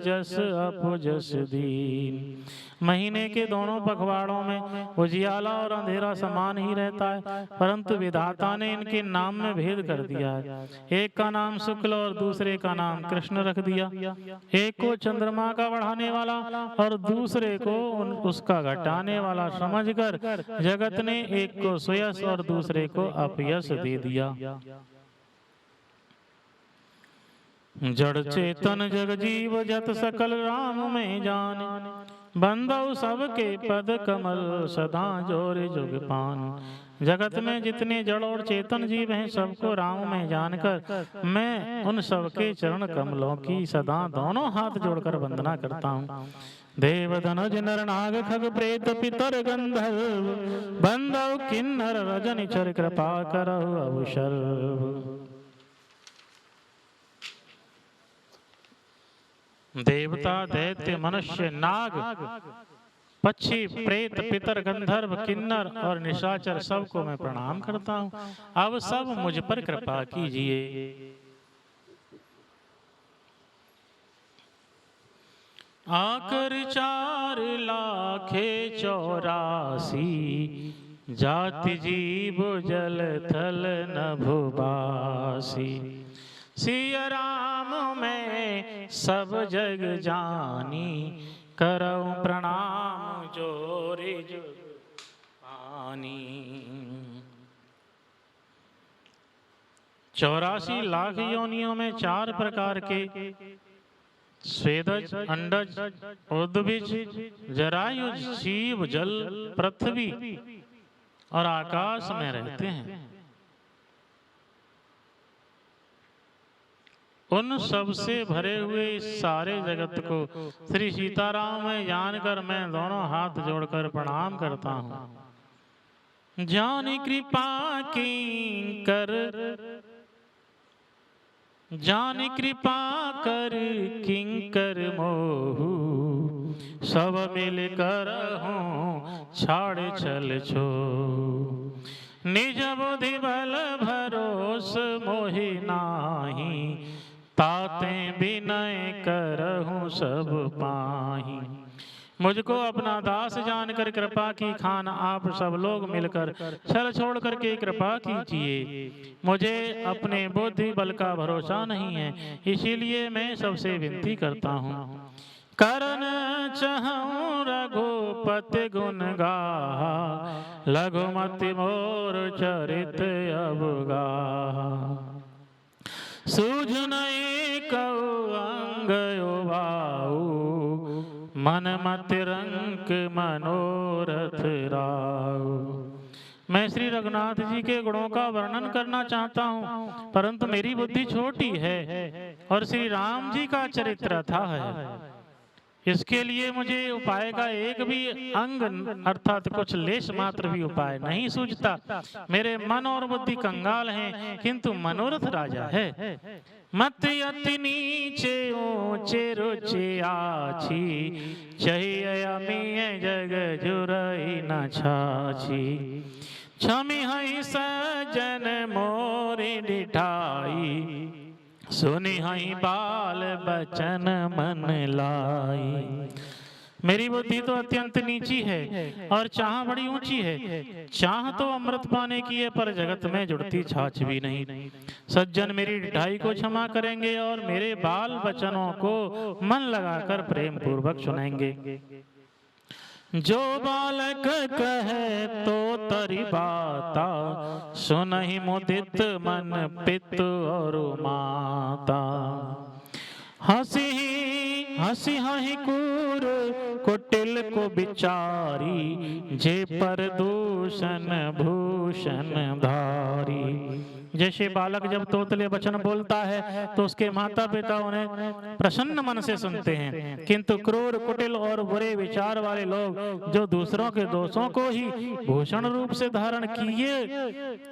जस अपुजस दीन। महीने के दोनों पखवाड़ों में उजियाला और अंधेरा समान ही रहता है, परंतु विधाता ने इनके नाम में भेद कर दिया है। एक का नाम शुक्ल और दूसरे का नाम कृष्ण रख दिया। एक को चंद्रमा का बढ़ाने वाला और दूसरे को उसका घटाने वाला समझकर जगत ने एक को सुयश और दूसरे को अपयश दे दिया। जड़ चेतन जग जीव जत सकल राम में जाने। बंदौ सबके पद कमल सदा जोरे जुग पान। जगत में जितने जड़ और चेतन जीव हैं सबको राम में जानकर मैं उन सबके चरण कमलों की सदा दोनों हाथ जोड़कर वंदना करता हूँ। देव धनुज नर नाग खग प्रेत पितर गंधर्व बंदौ किन्नर रजनि चर कृपा करहु अवसर। देवता दैत्य मनुष्य नाग पक्षी प्रेत पितर गंधर्व किन्नर और निशाचर सबको मैं प्रणाम करता हूँ। अब सब मुझ पर कृपा कीजिए। आकर 4 लाखे 84 जाति जीव जल थल नभुबासी। सिया राम में सब जग जानी करऊं प्रणाम जोरे जुग पानी। 84 लाख योनियों में 4 प्रकार के स्वेदज, अंडज, उद्भिज, जरायुज, जीव, जल, पृथ्वी और आकाश में रहते हैं। उन सब से भरे हुए इस सारे जगत को श्री सीताराम में जानकर मैं दोनों हाथ जोड़कर प्रणाम करता हूँ। जान कृपा किंकर, जान कृपा कर किंकर मोहु, सब मिलकर हूँ छाड़ चल छो। निज बुद्धि बल भरोस मोहि नाही, ताते विनय करहूँ सब पाही। मुझको अपना दास जानकर कृपा की खान आप सब लोग मिलकर छल छोड़ करके कृपा कीजिए। मुझे अपने बुद्धि बल का भरोसा नहीं है, इसीलिए मैं सबसे विनती करता हूँ। करन चाहूं रघुपति गुण गाहा, लघुमति मोर चरित अवगाहा। सूझ नहीं कहु अंग बाऊ, मन मत रंक मनोरथ राऊ। मैं श्री रघुनाथ जी के गुणों का वर्णन करना चाहता हूँ, परंतु मेरी बुद्धि छोटी है और श्री राम जी का चरित्र था है। इसके लिए मुझे उपाय का एक भी अंग अर्थात कुछ लेश मात्र भी उपाय नहीं सूझता। मेरे मन और बुद्धि कंगाल हैं, किंतु मनोरथ राजा है। मत अति नीचे ऊंचे रुचि आछी, चाहिए अमीय जग जुरई न छाछी। छमि हई सजन मोरी डिठाई, सुनि हई बाल बचन मन लाई। मेरी बुद्धि तो अत्यंत नीची है और चाह बड़ी ऊंची है। चाह तो अमृत पाने की है, पर जगत में जुड़ती छाछ भी नहीं। सज्जन मेरी ढाई को क्षमा करेंगे और मेरे बाल बचनों को मन लगाकर प्रेम पूर्वक सुनेंगे। जो बालक कहे तो तरी बाता, सुनहि मुदित मन पित और माता। हंसी हंसी हहि कूर कुटिल को बिचारी, जे पर दूषण भूषण धारी। जैसे बालक जब तोतले वचन बोलता है तो उसके माता पिता उन्हें प्रसन्न मन से सुनते हैं, किंतु क्रूर कुटिल और बुरे विचार वाले लोग जो दूसरों के दोषों को ही भूषण रूप से धारण किए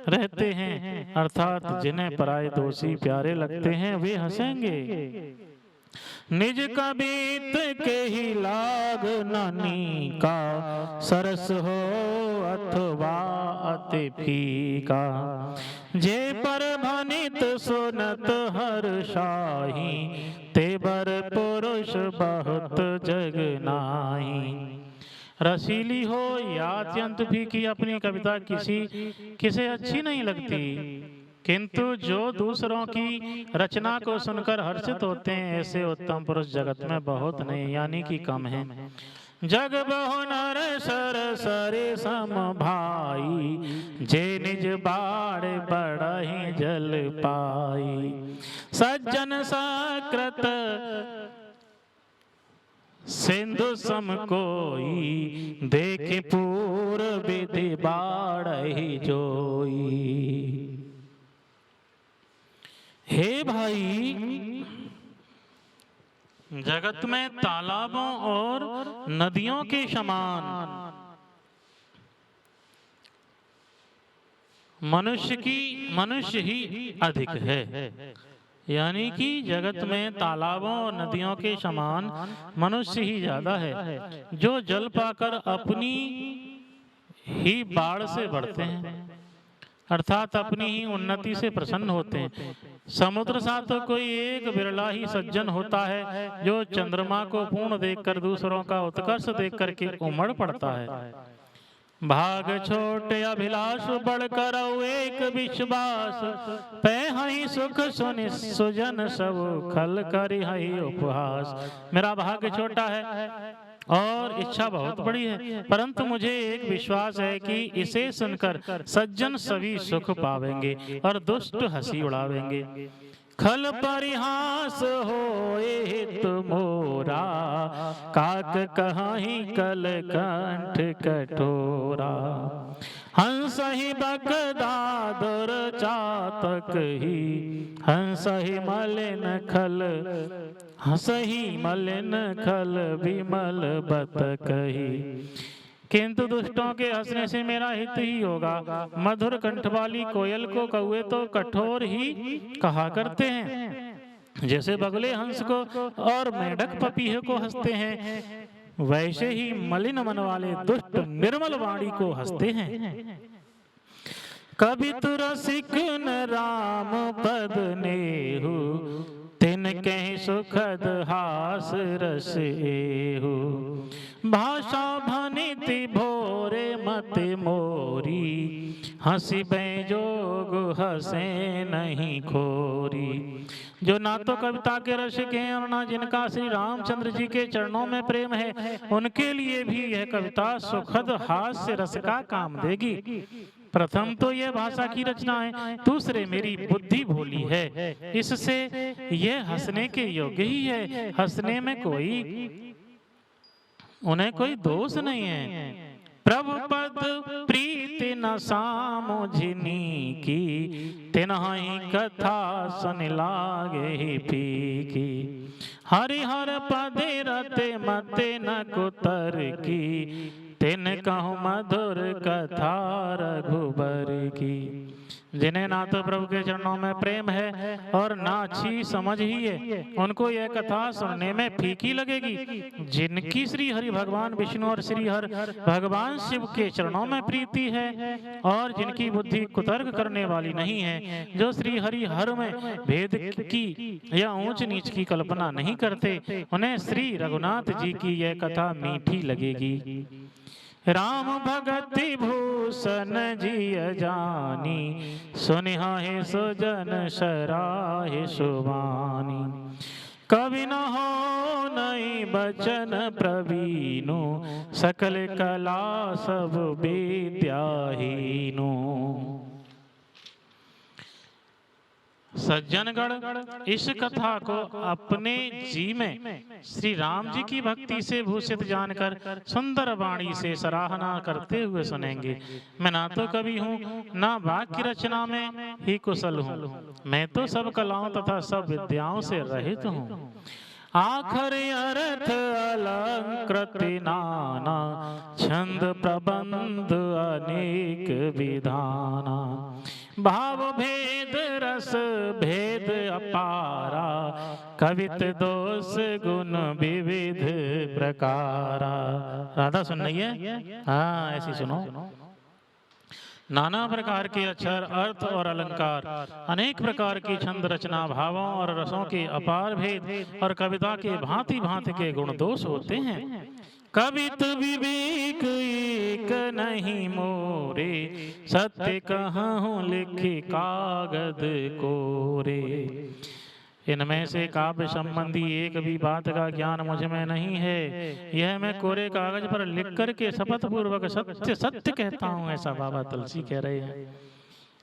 रहते हैं, अर्थात जिन्हें पराये दोषी प्यारे लगते हैं, वे हंसेंगे। निज कबीत के ही लाग नानी का, सरस हो अथवा अति फीका। जे पर भनित सुनत हर्षाही, ते बर पुरुष बहुत जग नाही। रसीली हो या अत्यंत फीकी अपनी कविता किसे अच्छी नहीं लगती, किंतु जो दूसरों की रचना को सुनकर हर्षित होते हैं, ऐसे उत्तम पुरुष जगत में बहुत नहीं, यानी कि कम हैं। जग बहु नर सर सरे सम भाई, जे निज बाड़ बढ़हि जल पाई। सज्जन सकृत सिंधु सम कोई, देखे पूर्व विधि बाढ़हि जोई। हे भाई, जगत में तालाबों और नदियों के समान मनुष्य ही अधिक है। यानी कि जगत में तालाबों और नदियों के समान मनुष्य ही ज्यादा है, जो जल पाकर अपनी ही बाढ़ से बढ़ते हैं, अर्थात अपनी ही उन्नति से प्रसन्न होते हैं। समुद्र सा तो कोई एक बिरला ही सज्जन होता है, जो चंद्रमा को पूर्ण देखकर दूसरों का उत्कर्ष देख करके उमड़ पड़ता है। भाग छोटे अभिलाष बढ़कर एक विश्वास, पै हई सुख सुनि सुजन सब खल करि हई उपहास। मेरा भाग्य छोटा है और इच्छा बहुत बड़ी है, परंतु मुझे एक विश्वास है कि इसे सुनकर सज्जन सभी सुख पावेंगे और दुष्ट हंसी उड़ावेंगे। खल परिहास होए चित मोरा, काक कहाही कल कंठ कठोरा। हंस ही बगदादुर चातक ही, हंस ही मलिन खल, हंस ही मलिन खल विमल बत कही। किंतु दुष्टों के हंसने से मेरा हित ही होगा। मधुर कंठ वाली कोयल को कौवे तो कठोर ही कहा करते हैं। जैसे बगुले हंस को और मेढक पपीहे को हंसते हैं, वैसे ही मलिन मन वाले दुष्ट निर्मल वाणी को हंसते हैं। कभी तु रसिक न राम पद नेहु, तिन कहीं सुखद हास रस एहु। भाषा भनिति भोरे मति मोरी, हंसी बेजोग हंसे नहीं खोरी। जो ना तो कविता के रसिक हैं और ना जिनका श्री रामचंद्र जी के चरणों में प्रेम है, उनके लिए भी यह कविता सुखद हास्य रस का काम देगी। प्रथम तो यह भाषा की रचना है, दूसरे मेरी बुद्धि भोली है, इससे यह हंसने के योग्य ही है। हंसने में उन्हें कोई दोष नहीं है। प्रभु पद प्रीति न सामुझिनी की, तिन्हाई कथा सुन लागे फीकी। हरिहर पदे रते मते न कुतर की, तिन कहूँ मधुर कथा रघुबर की। जिन्हें ना तो प्रभु के चरणों में प्रेम है और ना अच्छी समझ ही है, उनको यह कथा सुनने में फीकी लगेगी। जिनकी श्री हरि भगवान विष्णु और श्री हर भगवान शिव के चरणों में प्रीति है और जिनकी बुद्धि कुतर्क करने वाली नहीं है, जो श्री हरि हर में भेद की या ऊंच नीच की कल्पना नहीं करते, उन्हें श्री रघुनाथ जी की यह कथा मीठी लगेगी। राम भगति भूषण जिय जानी, सुनिहाहे सुजन सराहे सुबानी। कवि न हो नई बचन प्रवीणु, सकल कला सब विद्याहीनु। सज्जनगण इस कथा को अपने जी में श्री राम जी की भक्ति से भूषित जानकर सुंदर वाणी से सराहना करते हुए सुनेंगे। मैं ना तो कवि हूँ, ना वाक्य रचना में ही कुशल हूँ, मैं तो सब कलाओं तथा सब विद्याओं से रहित हूँ। आखर अर्थ अलंकृति नाना, छंद प्रबंध अनेक विधाना। भाव भेद रस भेद अपारा, कवित दोष गुण विविध प्रकारा। राधा सुन रही है? हाँ, ऐसी सुनो। नाना प्रकार के अक्षर, अर्थ और अलंकार, अनेक प्रकार की छंद रचना, भावों और रसों के अपार भेद और कविता के भांति भांति के गुण दोष होते हैं। कवित विवेक एक नहीं मोरे, सत्य कहूँ लिखि कागद कोरे। इनमें से काव्य संबंधी एक भी बात का ज्ञान मुझ में नहीं है, यह मैं कोरे कागज पर लिख करके शपथ पूर्वक सत्य सत्य कहता हूँ, ऐसा बाबा तुलसी कह रहे हैं।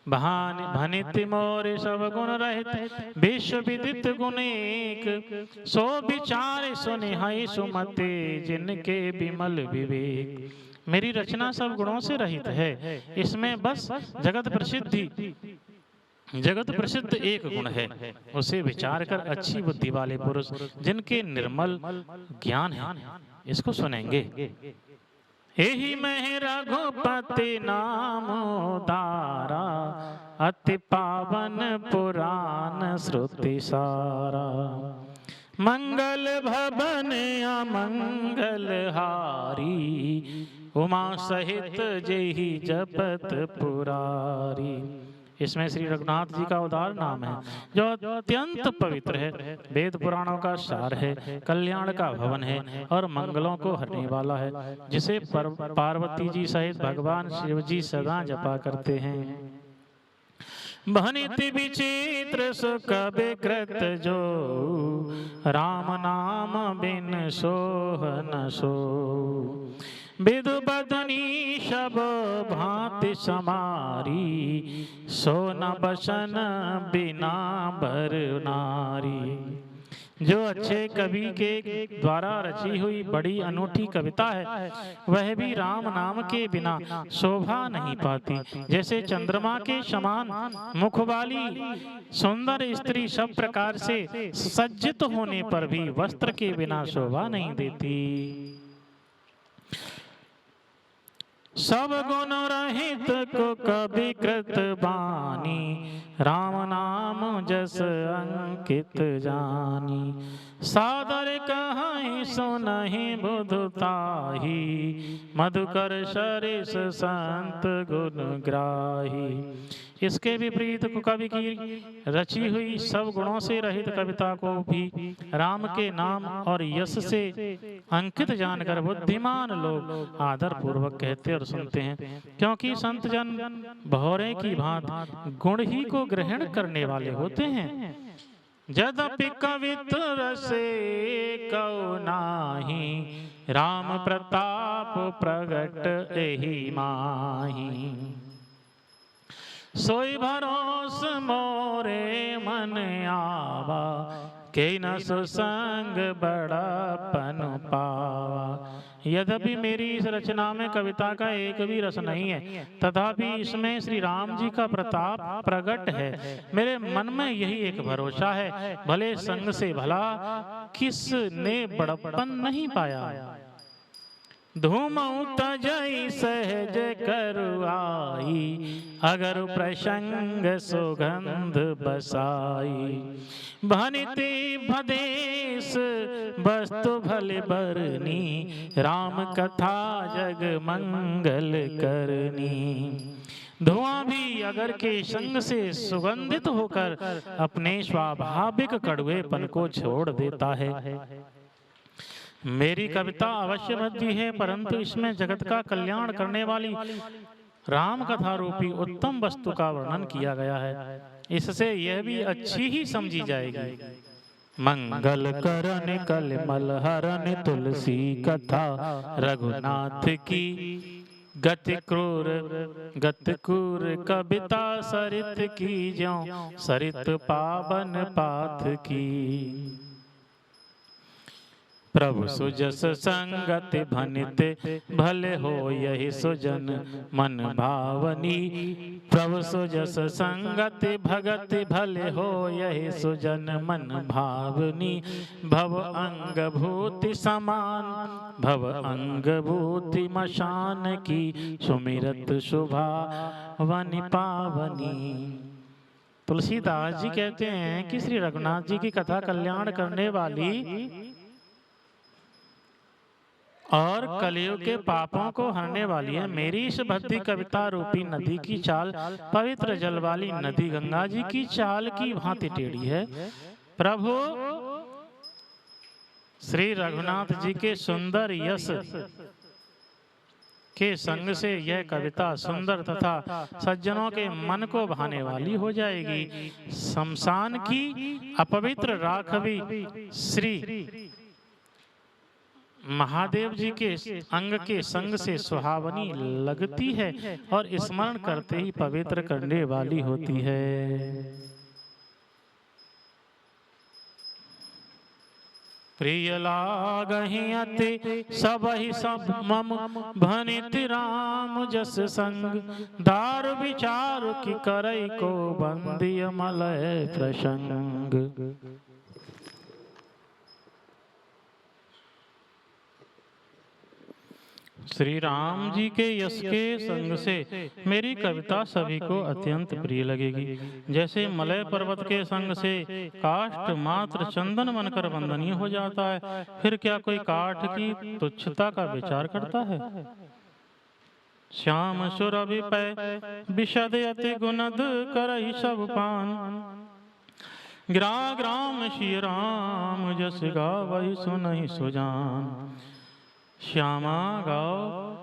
भनित मोरे सब गुण रहित, विश्व विदित गुण एक। सो विचार सुनिहाई सुमते, जिनके विमल विवेक। मेरी रचना सब गुणों से रहित है, इसमें बस जगत प्रसिद्ध एक गुण है, उसे विचार कर अच्छी बुद्धि वाले पुरुष जिनके निर्मल ज्ञान है, इसको सुनेंगे। एहि में रघुपति नाम उदारा, अति पावन पुराण श्रुति सारा। मंगल भवन अमंगल हारी, उमा सहित जेहि जपत पुरारी। इसमें श्री रघुनाथ जी का उदार नाम है, जो अत्यंत पवित्र है, वेद पुराणों का सार है, कल्याण का भवन है और मंगलों को हरने वाला है, जिसे पार्वती जी सहित भगवान शिव जी सदा जपा करते हैं। भनिति विचित्र सुख विकृत जो, राम नाम बिन सोह न सो। विदु बदनी शब भांति समारी, सो न बसन बिना बर नारी। जो अच्छे कवि के द्वारा रची हुई बड़ी अनूठी कविता है, वह भी राम नाम के बिना शोभा नहीं पाती। जैसे चंद्रमा के समान मुख वाली सुंदर स्त्री सब प्रकार से सज्जित होने पर भी वस्त्र के बिना शोभा नहीं देती। सब गुण रहित को कवि कृत बानी, राम नाम जस अंकित जानी। सादर कहीं सुनहि बुधताही, मधुकर सरिस संत गुण ग्राही। इसके विपरीत कवि की रची हुई सब गुणों से रहित कविता को भी राम के नाम और यश से अंकित जानकर बुद्धिमान लोग आदर पूर्वक कहते और सुनते हैं, क्योंकि संत जन भौरे की भांति गुण ही को ग्रहण करने वाले होते हैं। यद्यपि कवित रसे कौ नाही, राम प्रताप प्रगट एहि माही। सोई भरोस मोरे मन आवा, के न सुसंग बड़ापन पावा। यद्यपि मेरी इस रचना में कविता का एक भी रस नहीं है, तथापि इसमें श्री राम जी का प्रताप प्रकट है। मेरे मन में यही एक भरोसा है, भले संग से भला किसने बड़प्पन नहीं पाया। धूमऊ तजई सहज करुआई, अगर प्रसंग सुगंध बसाई। भनिति भदेश वस्तु भले बरनी, राम कथा जग मंगल करनी। धुआं भी अगर के संग से सुगंधित होकर अपने स्वाभाविक कड़वेपन को छोड़ देता है। मेरी कविता अवश्य भद्दी है, परंतु इसमें जगत का कल्याण करने वाली राम कथा रूपी उत्तम वस्तु का वर्णन किया गया है। इससे यह भी अच्छी ही समझी जाएगी। मंगल करन कलमल हरन तुलसी कथा, रघुनाथ की गति क्रूर कविता सरित की ज्यों सरित पावन पाथ की। प्रभु सुजस संगति भनित भले हो यही सुजन मन भावनी। प्रभु सुजस संगति भगति भले हो यही सुजन मन भावनी। भव अंग भूति समान भव अंग भूति मशान की, सुमिरत शुभा वनि पावनी। तुलसीदास जी कहते हैं कि श्री रघुनाथ जी की कथा कल्याण करने वाली और कलियुग के पापों को हरने वाली है। मेरी इस भक्ति कविता रूपी नदी की चाल पवित्र जल वाली नदी गंगा जी की चाल की भांति टेढ़ी है। प्रभु श्री रघुनाथ जी के सुंदर यश के संग से यह कविता सुंदर तथा सज्जनों के मन को भाने वाली हो जाएगी। शमशान की अपवित्र राखवी श्री महादेव जी के अंग के संग से सुहावनी लगती है और स्मरण करते ही पवित्र करने वाली होती है। प्रिय लागहि अति सबहि सब मम, भनित राम जस संग। दार विचार की करई को बंदिय मलय प्रसंग। श्री राम जी के यश के संग से मेरी कविता सभी को अत्यंत प्रिय लगेगी। जैसे मलय पर्वत के संग से काष्ठ मात्र चंदन बनकर वंदनीय हो जाता है, फिर क्या कोई काठ की तुच्छता का विचार करता है। श्याम सुर विपय विशद अति गुणद करहि सब पान। गिरा ग्राम श्री राम जस गावहि सुनहि सुजान। श्यामा गाओ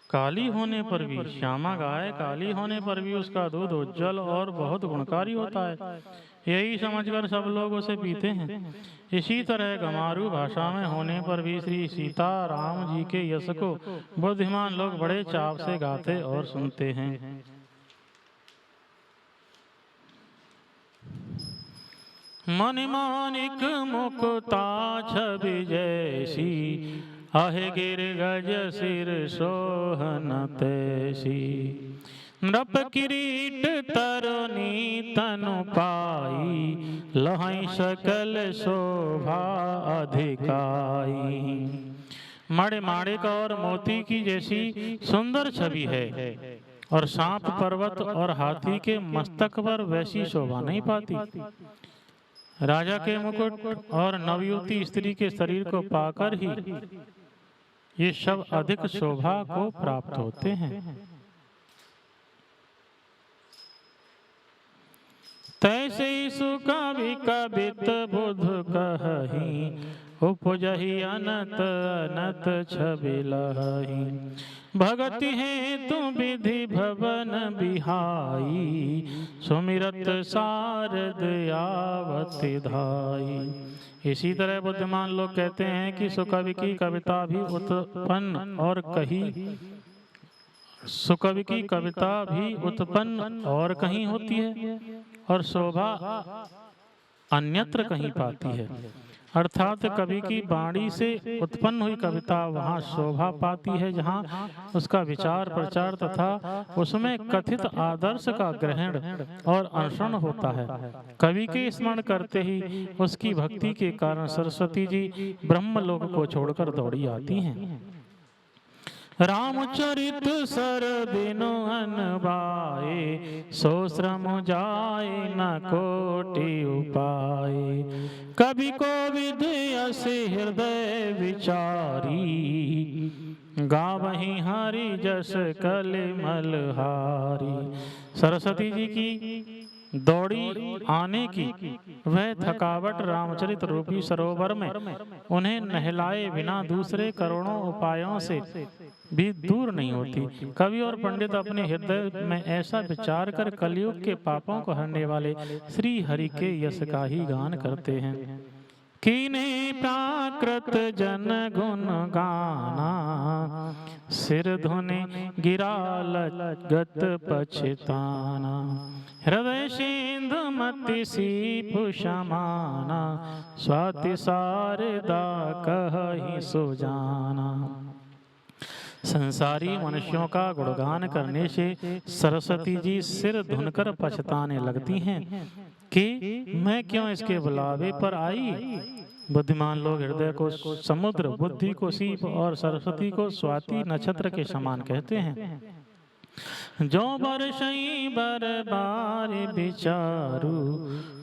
काली होने पर भी, श्यामा गाय काली होने पर भी उसका दूध उज्जवल और बहुत गुणकारी होता है, यही समझकर सब लोग उसे पीते हैं। इसी तरह गमारू भाषा में होने पर भी श्री सीता राम जी के यश को बुद्धिमान लोग बड़े चाव से गाते और सुनते हैं। मन मानिक मुकुता छवि जैसी, आहे गिर गज सिर सोहन तैसी। नृप किरीट तरुणी तनु पाई, लहै सकल शोभा अधिकाई। मणि माणिक और मोती की जैसी सुंदर छवि है, और सांप पर्वत और हाथी के मस्तक पर वैसी शोभा नहीं पाती। राजा के मुकुट और नवयुवती स्त्री के शरीर को पाकर ही ये सब अधिक शोभा को प्राप्त होते हैं। तैसे सुकवि कवित बुध कहहि, उपजहि अनत अनत छवि लहहि। भगति हेतु विधि भवन बिहाई, सुमिरत सारद आवत धाई। इसी तरह बुद्धिमान लोग कहते हैं कि सुकवि की कविता भी उत्पन्न और सुकवि की कविता भी उत्पन्न और कहीं होती है, और शोभा अन्यत्र कहीं पाती है। अर्थात कवि की वाणी से उत्पन्न हुई कविता वहाँ शोभा पाती है जहाँ उसका विचार प्रचार तथा उसमें कथित आदर्श का ग्रहण और अनुसरण होता है। कवि के स्मरण करते ही उसकी भक्ति के कारण सरस्वती जी ब्रह्मलोक को छोड़कर दौड़ी आती हैं। रामचरित सर बिनु अनबाए, सो श्रम जाए न कोटि उपाय। कवि को विधि अस हृदय विचारी, गावहि हरि जस कलिमल हारी। सरस्वती जी की दौड़ी आने की वह थकावट रामचरित रूपी सरोवर में उन्हें नहलाए बिना दूसरे करोड़ों उपायों से भी दूर नहीं होती। कवि और पंडित अपने हृदय में ऐसा विचार कर कलयुग के पापों को हरने वाले श्री हरि के यश का ही गान करते हैं। कीने प्राकृत जन गुण गाना, सिर धुनि गिराल गत पछताना। हृदय सिंधु मति सीपु समाना, स्वाति शारदा कहहि सुजाना। संसारी मनुष्यों का गुणगान करने से सरस्वती जी सिर धुनकर पछताने लगती हैं कि मैं क्यों इसके बुलावे पर आई। बुद्धिमान लोग हृदय को समुद्र, बुद्धि को सीप और सरस्वती को स्वाति नक्षत्र के समान कहते हैं। जो बरसई बर बार विचारु,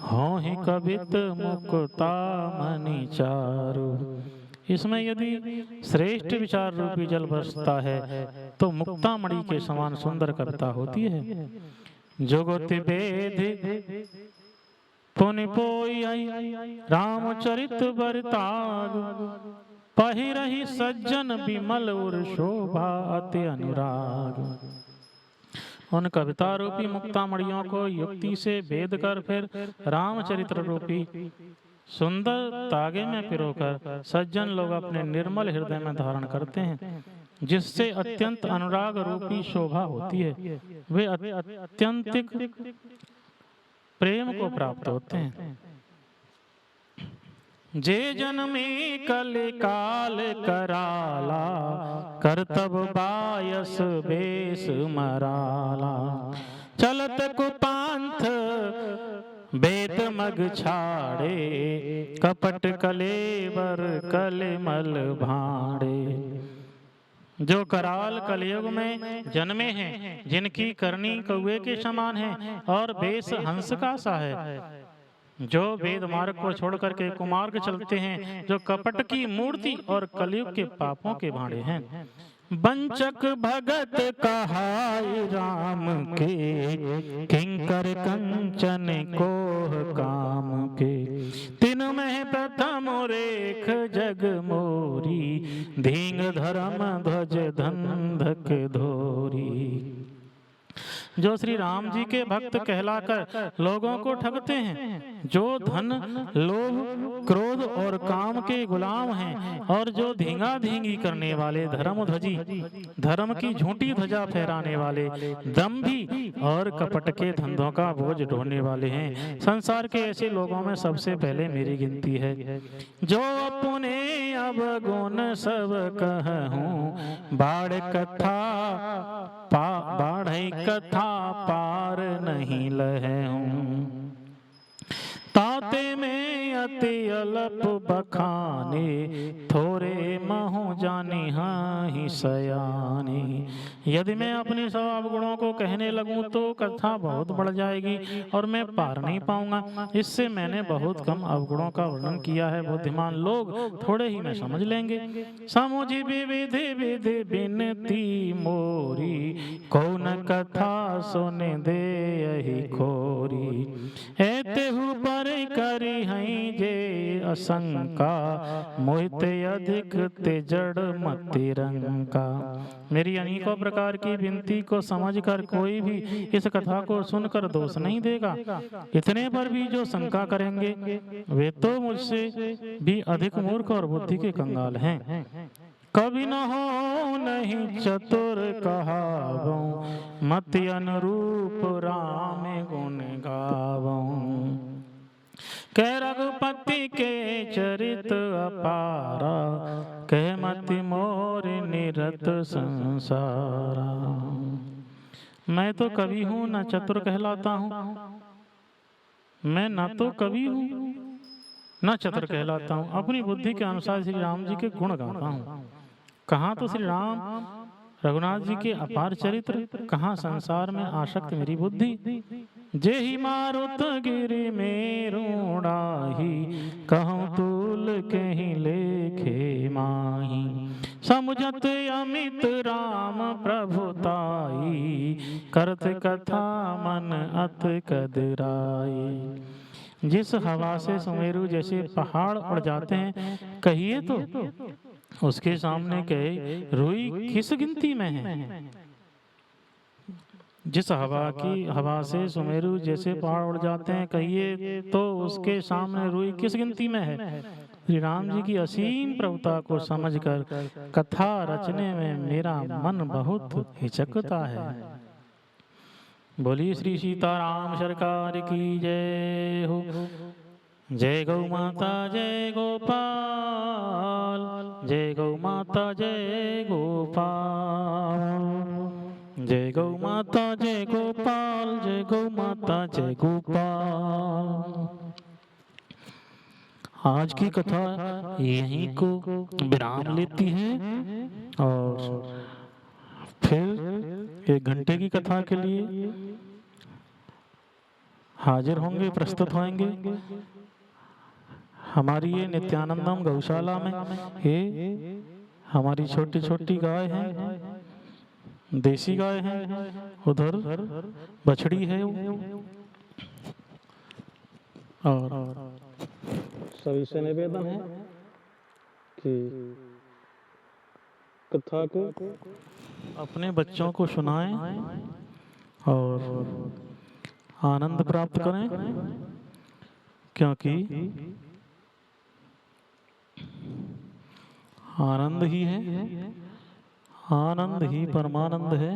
होहि कवित मुकुता मनि चारु। इसमें यदि श्रेष्ठ विचार रूपी जल बरसता है तो मुक्तामणि के समान सुंदर कविता होती है। जोगति वेद पुनि पोई रामचरित बरताग, पहिरहि सज्जन विमल उर शोभा अति अनुराग। उन कविता रूपी मुक्तामणियों को युक्ति से भेद कर फिर रामचरित्र रूपी सुंदर तागे में पिरोकर सज्जन लोग अपने निर्मल हृदय में धारण करते हैं, जिससे अत्यंत अनुराग रूपी शोभा होती है। वे अत्यंतिक प्रेम को प्राप्त होते हैं। जे जन्मे कल काल कराला, करतब बायस बेस मराला। चलत कुपांथ बेत मग छाड़े, कपट कलेवर कलिमल भाड़े। जो कराल कलयुग में जन्मे हैं, जिनकी करनी कौवे के समान है और बेस हंस का सा है, जो वेद मार्ग को छोड़कर के कुमार्ग चलते हैं, जो कपट की मूर्ति और कलयुग के पापों के भाड़े हैं। बंचक भगत कहाई राम के, किंकर कंचन कोह काम के। तिन में प्रथम रेख जग मोरी, धींग धर्म ध्वज धंधक धोरी। जो श्री राम जी के भक्त कहलाकर लोगों को ठगते हैं, जो धन, लोभ, क्रोध और काम के गुलाम हैं, और जो धींगा धींगी करने वाले, धर्मध्वजी, धर्म की झूठी ध्वजा फहराने वाले, दंभी और कपट के धंधों का बोझ ढोने वाले हैं। संसार के ऐसे लोगों में सबसे पहले मेरी गिनती है। जो अपने अब गुण सब कहूँ, बाढ़ कथा पार नहीं लहूं। ताते में अति अल्प बखाने, थोरे महु जानी हाँ ही सयाने। यदि मैं अपने सब अवगुणों को कहने लगूं तो कथा बहुत बढ़ जाएगी और मैं पार नहीं पाऊंगा। इससे मैंने बहुत कम अवगुणों का वर्णन किया है। बुद्धिमान लोग थोड़े ही में समझ लेंगे। समुझी विविधि विधि बिनती मोरी, कौन कथा सुने दे यही खोरी। एतेहु पर करी हैं जे असंका, मोहित अधिक ते जड़ मति रंका। मेरी अनेकों प्रकार की विनती को समझकर कोई भी इस कथा को सुनकर दोष नहीं देगा। इतने पर भी जो शंका करेंगे वे तो मुझसे भी अधिक मूर्ख और बुद्धि के कंगाल हैं। कभी न हो नहीं चतुर कहावों, मति अनुरूप राम गुण गावों। कह रघुपति के चरित अपारा, कह मति मोर निरत संसारा। मैं तो कवि हूँ न चतुर कहलाता हूँ, मैं न तो कवि हूँ न चतुर कहलाता हूँ। अपनी बुद्धि के अनुसार श्री राम जी के गुण गाता हूँ। कहाँ तो श्री राम रघुनाथ जी के अपार चरित्र, कहाँ संसार में आसक्त मेरी बुद्धि। जेहि मारुत गिरि मेरु डाही, कहूँ तूल कहीं लेखे माही। समुझत अमित राम प्रभुताई, करत कथा मन अत कदराई। जिस हवा से सुमेरु जैसे पहाड़ उड़ जाते हैं, कहिए तो उसके सामने कहे रुई किस गिनती में है। जिस हवा से सुमेरु जैसे पहाड़ उड़ जाते हैं, कहिए तो उसके सामने रुई किस गिनती में है। श्री राम जी की असीम प्रभुता को समझकर कथा रचने में मेरा मन बहुत हिचकता है। बोलिए श्री सीताराम सरकार की जय हो। जय गौ माता जय गोपाल, जय गौ माता जय गोपाल, जय गौ माता जय गोपाल, जय गौ माता जय गोपाल। आज की कथा यहीं को विराम लेती है और फिर 1 घंटे की कथा के लिए हाजिर होंगे, प्रस्तुत होंगे हमारी ये नित्यानंदम गौशाला में। ये हमारी छोटी छोटी गाय हैं, देसी गाय हैं, उधर बछड़ी है। और सभी से निवेदन है कि कथा को अपने बच्चों को सुनाएं और आनंद प्राप्त करें, क्योंकि आनंद ही है, आनंद ही परमानंद है।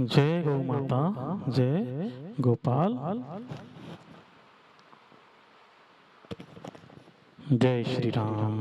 जय गौ माता जय गोपाल, जय श्री राम।